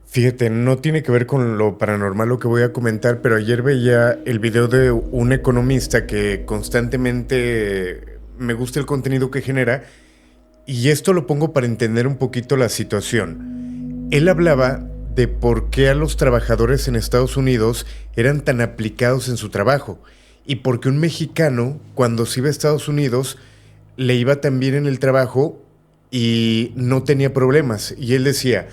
Fíjate, no tiene que ver con lo paranormal lo que voy a comentar, pero ayer veía el video de un economista que constantemente me gusta el contenido que genera, y esto lo pongo para entender un poquito la situación. Él hablaba de por qué a los trabajadores en Estados Unidos eran tan aplicados en su trabajo, y porque un mexicano, cuando se iba a Estados Unidos, le iba también en el trabajo y no tenía problemas. Y él decía,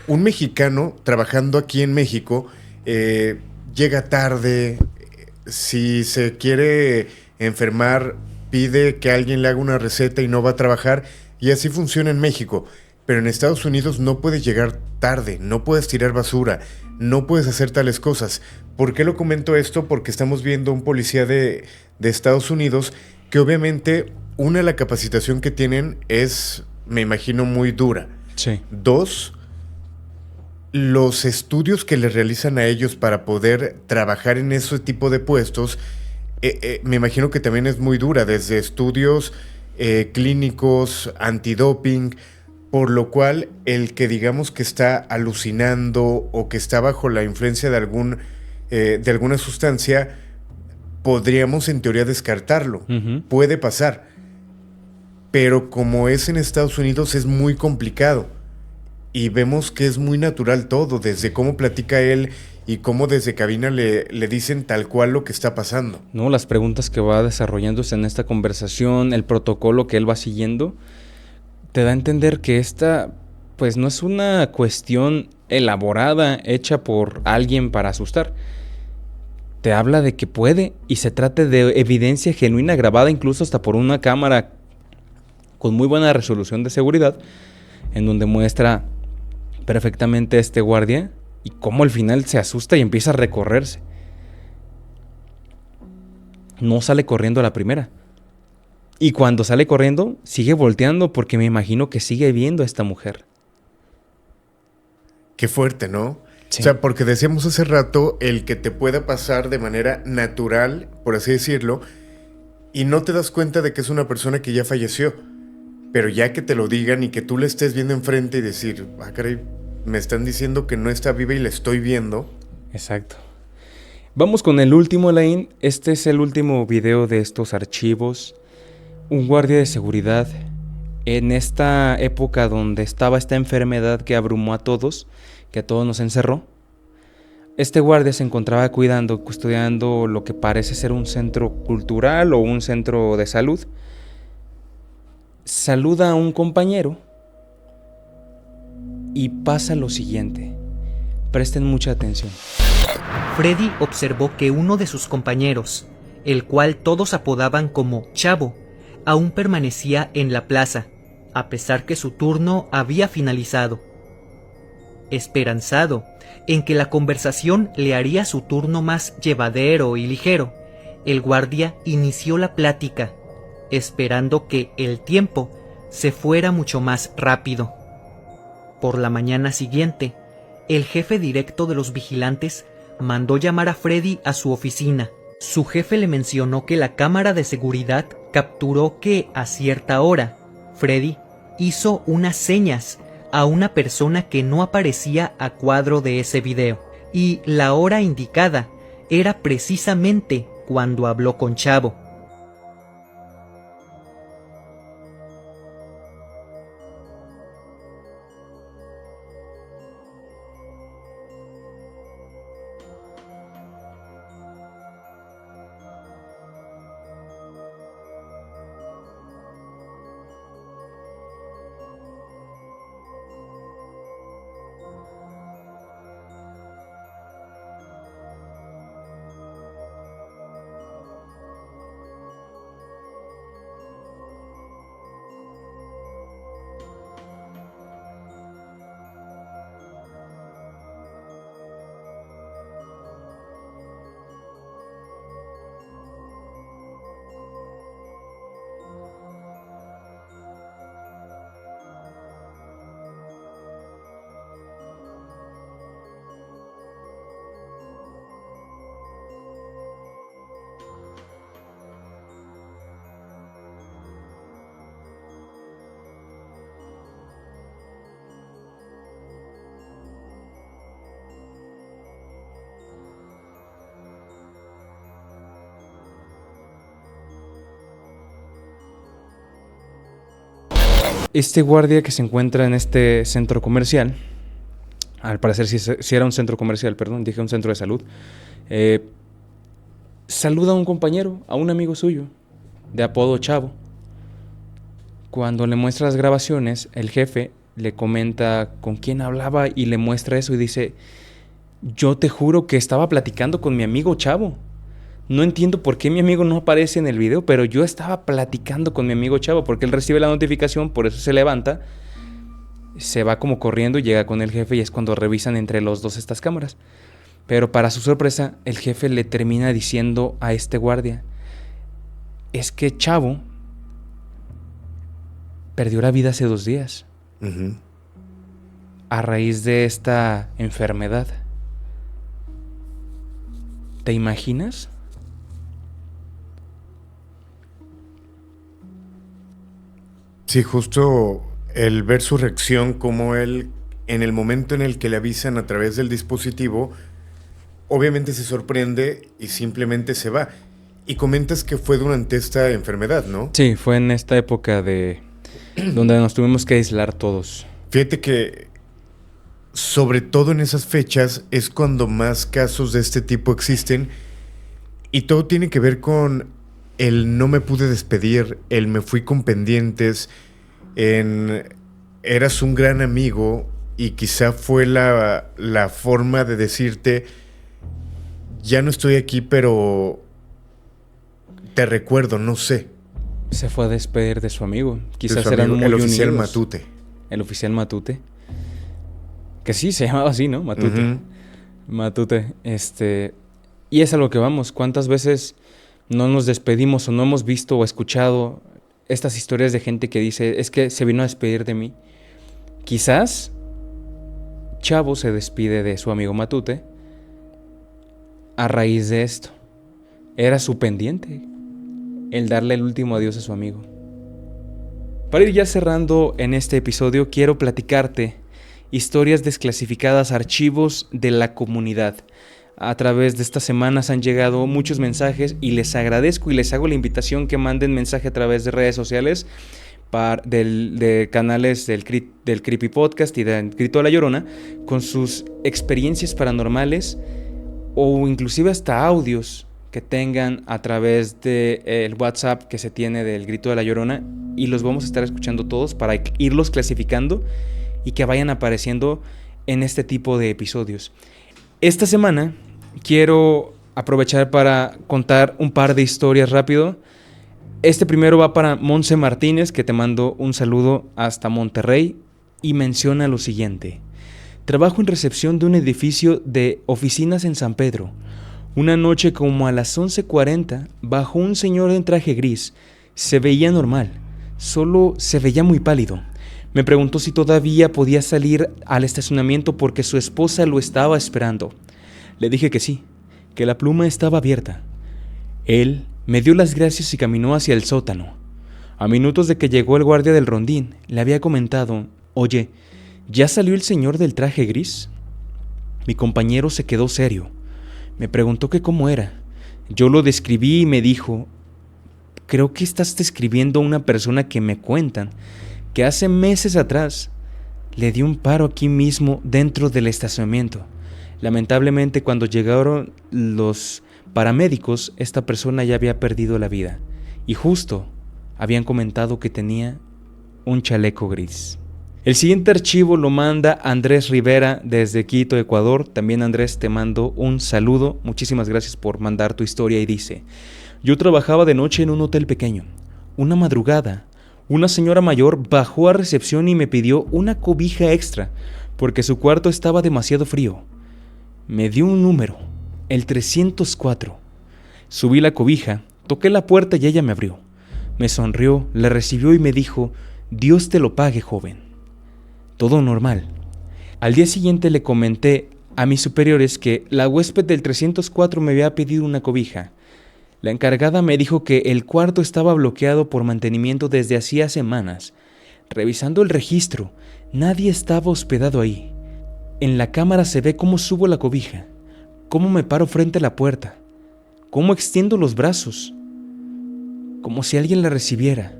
un mexicano trabajando aquí en México llega tarde, si se quiere enfermar, pide que alguien le haga una receta y no va a trabajar, y así funciona en México. Pero en Estados Unidos no puedes llegar tarde, no puedes tirar basura, no puedes hacer tales cosas. ¿Por qué lo comento esto? Porque estamos viendo un policía de Estados Unidos que obviamente, una, la capacitación que tienen es, me imagino, muy dura. Sí. 2, los estudios que les realizan a ellos para poder trabajar en ese tipo de puestos, me imagino que también es muy dura, desde estudios clínicos, antidoping, por lo cual el que digamos que está alucinando o que está bajo la influencia de alguna sustancia, podríamos en teoría descartarlo. Uh-huh. Puede pasar, pero como es en Estados Unidos es muy complicado. y vemos que es muy natural todo, desde cómo platica él y cómo desde cabina le dicen tal cual lo que está pasando. No, las preguntas que va desarrollándose en esta conversación, el protocolo que él va siguiendo, te da a entender que esta, pues no es una cuestión elaborada, hecha por alguien para asustar. Te habla de que puede y se trata de evidencia genuina grabada incluso hasta por una cámara con muy buena resolución de seguridad, en donde muestra perfectamente a este guardia y cómo al final se asusta y empieza a recorrerse. No sale corriendo a la primera. Y cuando sale corriendo, sigue volteando porque me imagino que sigue viendo a esta mujer. Qué fuerte, ¿no? Sí. O sea, porque decíamos hace rato el que te pueda pasar de manera natural, por así decirlo, y no te das cuenta de que es una persona que ya falleció. Pero ya que te lo digan y que tú la estés viendo enfrente y decir, ah, caray, me están diciendo que no está viva y la estoy viendo. Exacto. Vamos con el último, Elaine. Este es el último video de estos archivos. Un guardia de seguridad en esta época donde estaba esta enfermedad que abrumó a todos, que a todos nos encerró. Este guardia se encontraba custodiando lo que parece ser un centro cultural o un centro de salud. Saluda a un compañero y pasa lo siguiente. Presten mucha atención. Freddy observó que uno de sus compañeros, el cual todos apodaban como Chavo, aún permanecía en la plaza, a pesar que su turno había finalizado. Esperanzado en que la conversación le haría su turno más llevadero y ligero, el guardia inició la plática, esperando que el tiempo se fuera mucho más rápido. Por la mañana siguiente, el jefe directo de los vigilantes mandó llamar a Freddy a su oficina. Su jefe le mencionó que la cámara de seguridad capturó que a cierta hora, Freddy hizo unas señas a una persona que no aparecía a cuadro de ese video, y la hora indicada era precisamente cuando habló con Chavo. Este guardia que se encuentra en este centro comercial, al parecer si era un centro comercial, perdón, dije un centro de salud, saluda a un compañero, a un amigo suyo, de apodo Chavo. Cuando le muestra las grabaciones, el jefe le comenta con quién hablaba y le muestra eso y dice, yo te juro que estaba platicando con mi amigo Chavo. No entiendo por qué mi amigo no aparece en el video, pero yo estaba platicando con mi amigo Chavo, porque él recibe la notificación, por eso se levanta, se va como corriendo y llega con el jefe y es cuando revisan entre los dos estas cámaras. Pero para su sorpresa, el jefe le termina diciendo a este guardia, es que Chavo perdió la vida hace 2 días. Uh-huh. A raíz de esta enfermedad. ¿Te imaginas? Sí, justo el ver su reacción, como él, en el momento en el que le avisan a través del dispositivo, obviamente se sorprende y simplemente se va. Y comentas que fue durante esta enfermedad, ¿no? Sí, fue en esta época de donde nos tuvimos que aislar todos. Fíjate que sobre todo en esas fechas, es cuando más casos de este tipo existen. Y todo tiene que ver con el no me pude despedir, el me fui con pendientes, eras un gran amigo y quizá fue la forma de decirte, ya no estoy aquí, pero te recuerdo, no sé. Se fue a despedir de su amigo. Quizás De su eran amigo, muy el oficial unidos. Matute. El oficial Matute. Que sí, se llamaba así, ¿no? Matute. Ujú. Matute. Y es a lo que vamos. ¿Cuántas veces no nos despedimos o no hemos visto o escuchado estas historias de gente que dice, es que se vino a despedir de mí? Quizás Chavo se despide de su amigo Matute a raíz de esto. Era su pendiente el darle el último adiós a su amigo. Para ir ya cerrando en este episodio, quiero platicarte historias desclasificadas, archivos de la comunidad. A través de estas semanas han llegado muchos mensajes y les agradezco y les hago la invitación que manden mensaje a través de redes sociales, de canales del Creepy Podcast y del Grito de la Llorona, con sus experiencias paranormales o inclusive hasta audios que tengan a través del WhatsApp que se tiene del Grito de la Llorona, y los vamos a estar escuchando todos para irlos clasificando y que vayan apareciendo en este tipo de episodios. Esta semana quiero aprovechar para contar un par de historias rápido. Este primero va para Monse Martínez, que te mando un saludo hasta Monterrey, y menciona lo siguiente: trabajo en recepción de un edificio de oficinas en San Pedro. Una noche como a las 11:40 bajó un señor en traje gris. Se veía normal, solo se veía muy pálido. Me preguntó si todavía podía salir al estacionamiento porque su esposa lo estaba esperando. Le dije que sí, que la pluma estaba abierta. Él me dio las gracias y caminó hacia el sótano. A minutos de que llegó el guardia del rondín, le había comentado: oye, ¿ya salió el señor del traje gris? Mi compañero se quedó serio. Me preguntó que cómo era. Yo lo describí y me dijo: creo que estás describiendo a una persona que me cuentan que hace meses atrás le dio un paro aquí mismo dentro del estacionamiento. Lamentablemente, cuando llegaron los paramédicos, esta persona ya había perdido la vida, y justo habían comentado que tenía un chaleco gris. El siguiente archivo lo manda Andrés Rivera desde Quito, Ecuador. También, Andrés, te mando un saludo. Muchísimas gracias por mandar tu historia. Y dice: yo trabajaba de noche en un hotel pequeño. Una madrugada, una señora mayor bajó a recepción y me pidió una cobija extra porque su cuarto estaba demasiado frío. Me dio un número, el 304. Subí la cobija, toqué la puerta y ella me abrió. Me sonrió, la recibió y me dijo: Dios te lo pague, joven. Todo normal. Al día siguiente le comenté a mis superiores que la huésped del 304 me había pedido una cobija. La encargada me dijo que el cuarto estaba bloqueado por mantenimiento desde hacía semanas. Revisando el registro, nadie estaba hospedado ahí. En la cámara se ve cómo subo la cobija, cómo me paro frente a la puerta, cómo extiendo los brazos, como si alguien la recibiera,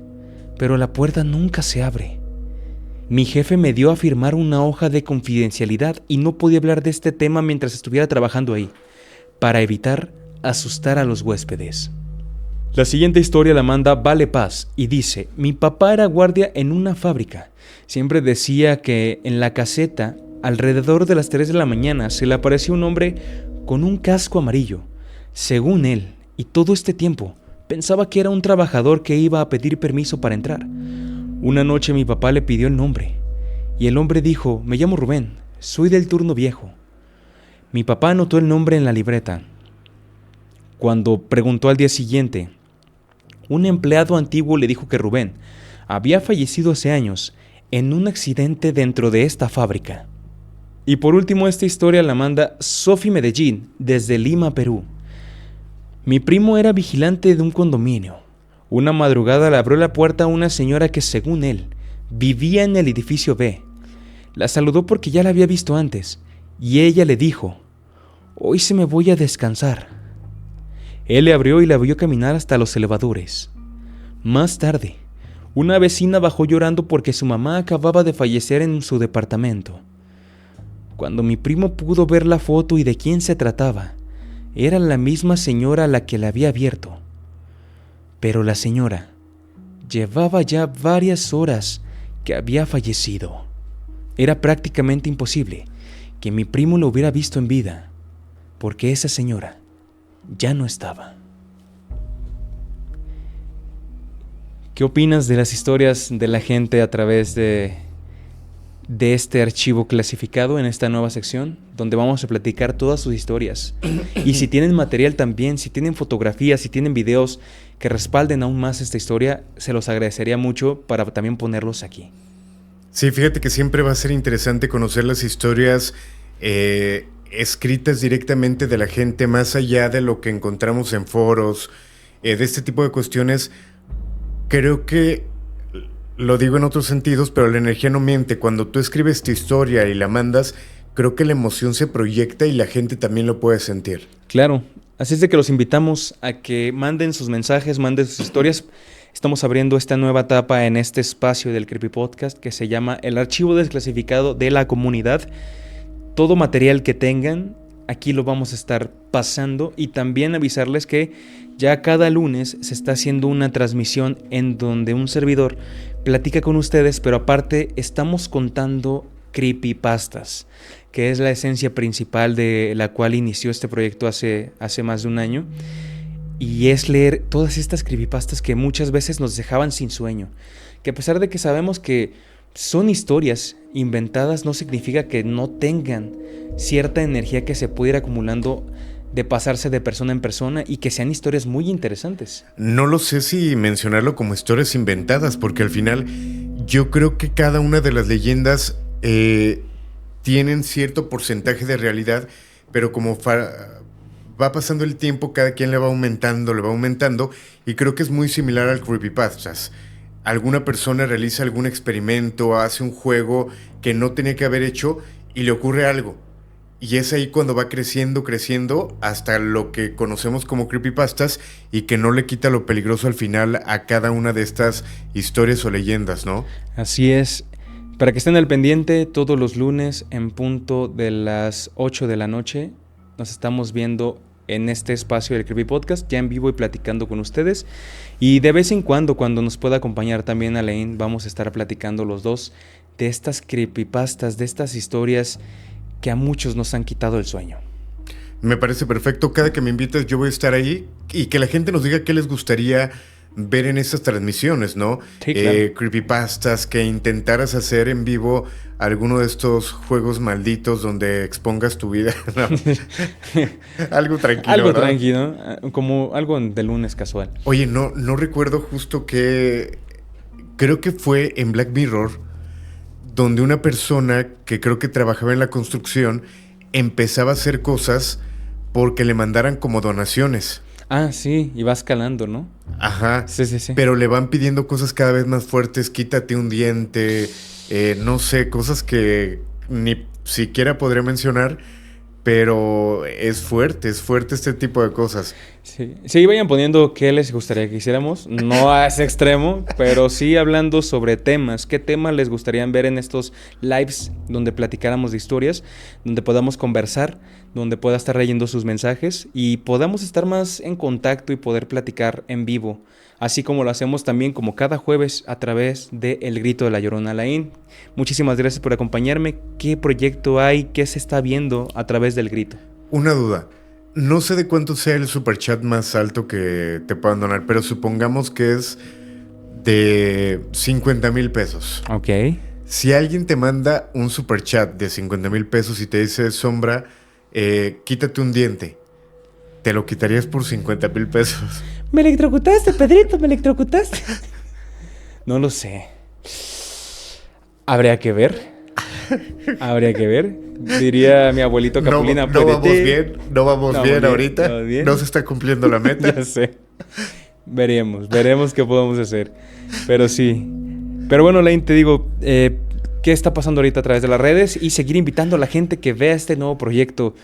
pero la puerta nunca se abre. Mi jefe me dio a firmar una hoja de confidencialidad y no podía hablar de este tema mientras estuviera trabajando ahí, para evitar asustar a los huéspedes. La siguiente historia la manda Vale Paz y dice: mi papá era guardia en una fábrica. Siempre decía que en la caseta, alrededor de las 3 de la mañana, se le apareció un hombre con un casco amarillo. Según él, y todo este tiempo, pensaba que era un trabajador que iba a pedir permiso para entrar. Una noche mi papá le pidió el nombre, y el hombre dijo: me llamo Rubén, soy del turno viejo. Mi papá anotó el nombre en la libreta. Cuando preguntó al día siguiente, un empleado antiguo le dijo que Rubén había fallecido hace años en un accidente dentro de esta fábrica. Y por último, esta historia la manda Sofi Medellín desde Lima, Perú. Mi primo era vigilante de un condominio. Una madrugada le abrió la puerta a una señora que, según él, vivía en el edificio B. La saludó porque ya la había visto antes, y ella le dijo: hoy se me voy a descansar. Él le abrió y la vio caminar hasta los elevadores. Más tarde, una vecina bajó llorando porque su mamá acababa de fallecer en su departamento. Cuando mi primo pudo ver la foto y de quién se trataba, era la misma señora a la que la había abierto. Pero la señora llevaba ya varias horas que había fallecido. Era prácticamente imposible que mi primo lo hubiera visto en vida, porque esa señora ya no estaba. ¿Qué opinas de las historias de la gente a través de este archivo clasificado en esta nueva sección, donde vamos a platicar todas sus historias? Y si tienen material también, si tienen fotografías, si tienen videos que respalden aún más esta historia, se los agradecería mucho para también ponerlos aquí. Sí, fíjate que siempre va a ser interesante conocer las historias escritas directamente de la gente, más allá de lo que encontramos en foros, de este tipo de cuestiones. Creo que, lo digo en otros sentidos, pero la energía no miente. Cuando tú escribes tu historia y la mandas, creo que la emoción se proyecta y la gente también lo puede sentir. Claro, así es de que los invitamos a que manden sus mensajes, manden sus historias. Estamos abriendo esta nueva etapa en este espacio del Creepy Podcast que se llama El Archivo Desclasificado de la Comunidad. Todo material que tengan, aquí lo vamos a estar pasando, y también avisarles que ya cada lunes se está haciendo una transmisión en donde un servidor platica con ustedes, pero aparte estamos contando creepypastas, que es la esencia principal de la cual inició este proyecto hace más de un año. Y es leer todas estas creepypastas que muchas veces nos dejaban sin sueño. Que a pesar de que sabemos que son historias inventadas, no significa que no tengan cierta energía que se puede ir acumulando de pasarse de persona en persona y que sean historias muy interesantes. No lo sé si mencionarlo como historias inventadas, porque al final yo creo que cada una de las leyendas tienen cierto porcentaje de realidad, pero como va pasando el tiempo, cada quien le va aumentando, y creo que es muy similar al creepypastas. Alguna persona realiza algún experimento, hace un juego que no tenía que haber hecho y le ocurre algo. Y es ahí cuando va creciendo hasta lo que conocemos como creepypastas, y que no le quita lo peligroso al final a cada una de estas historias o leyendas, ¿no? Así es. Para que estén al pendiente, todos los lunes en punto de las 8 de la noche nos estamos viendo en este espacio del Creepy Podcast, ya en vivo y platicando con ustedes. Y de vez en cuando nos pueda acompañar también Alain, vamos a estar platicando los dos de estas creepypastas, de estas historias que a muchos nos han quitado el sueño. Me parece perfecto. Cada que me invites yo voy a estar ahí, y que la gente nos diga qué les gustaría ver en estas transmisiones, ¿no? Sí, claro. Creepypastas, que intentaras hacer en vivo alguno de estos juegos malditos donde expongas tu vida. No. Algo tranquilo, Algo ¿verdad? tranquilo, como algo de lunes casual. Oye, no recuerdo justo que... Creo que fue en Black Mirror, donde una persona que creo que trabajaba en la construcción empezaba a hacer cosas porque le mandaran como donaciones. Ah, sí, y va escalando, ¿no? Ajá. Sí. Pero le van pidiendo cosas cada vez más fuertes, quítate un diente, no sé, cosas que ni siquiera podría mencionar, pero es fuerte este tipo de cosas. Sí, vayan poniendo qué les gustaría que hiciéramos, no a ese extremo, pero sí hablando sobre temas. ¿Qué temas les gustaría ver en estos lives donde platicáramos de historias, donde podamos conversar, donde pueda estar leyendo sus mensajes y podamos estar más en contacto y poder platicar en vivo? Así como lo hacemos también como cada jueves a través de El Grito de la Llorona. Alain, muchísimas gracias por acompañarme. ¿Qué proyecto hay? ¿Qué se está viendo a través del Grito? Una duda. No sé de cuánto sea el superchat más alto que te puedan donar, pero supongamos que es de 50,000 pesos. Ok. Si alguien te manda un superchat de 50,000 pesos y te dice, Sombra, quítate un diente, ¿te lo quitarías por 50,000 pesos? Me electrocutaste, Pedrito, me electrocutaste. No lo sé. Habría que ver. Diría mi abuelito Capulina. No vamos bien ahorita. ¿no bien? No se está cumpliendo la meta. Ya sé. Veremos qué podemos hacer. Pero sí. Pero bueno, Lane, te digo, ¿qué está pasando ahorita a través de las redes? Y seguir invitando a la gente que vea este nuevo proyecto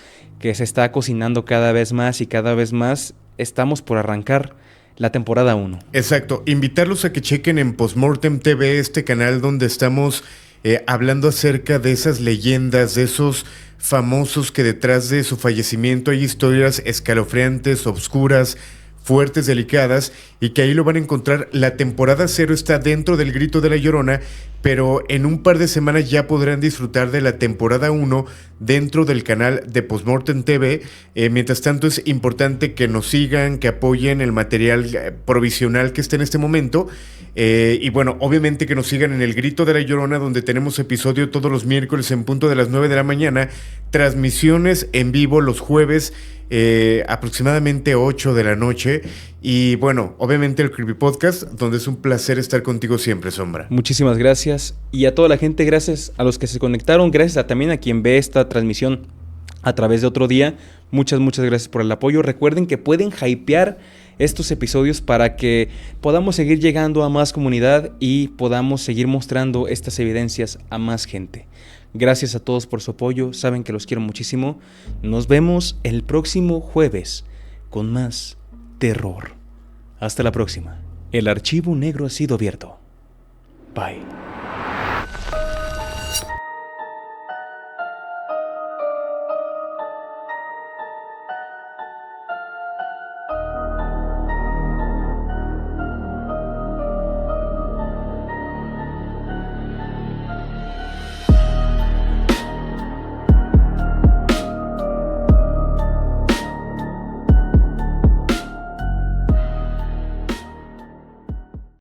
que se está cocinando cada vez más y cada vez más. Estamos por arrancar la temporada 1. Exacto. Invitarlos a que chequen en Postmortem TV, este canal donde estamos hablando acerca de esas leyendas, de esos famosos que detrás de su fallecimiento hay historias escalofriantes, obscuras, fuertes, delicadas, y que ahí lo van a encontrar. La temporada 0 está dentro del Grito de la Llorona, pero en un par de semanas ya podrán disfrutar de la temporada 1 dentro del canal de Postmortem TV. Mientras tanto, es importante que nos sigan, que apoyen el material provisional que está en este momento. Y bueno, obviamente que nos sigan en el Grito de la Llorona, donde tenemos episodio todos los miércoles en punto de las 9 de la mañana, transmisiones en vivo los jueves, aproximadamente 8 de la noche. Y bueno, obviamente el Creepy Podcast, donde es un placer estar contigo siempre, Sombra. Muchísimas gracias. Y a toda la gente, gracias a los que se conectaron, gracias también a quien ve esta transmisión a través de Otro Día. Muchas gracias por el apoyo. Recuerden que pueden hypear estos episodios para que podamos seguir llegando a más comunidad y podamos seguir mostrando estas evidencias a más gente. Gracias a todos por su apoyo, saben que los quiero muchísimo. Nos vemos el próximo jueves con más terror. Hasta la próxima. El archivo negro ha sido abierto. Bye.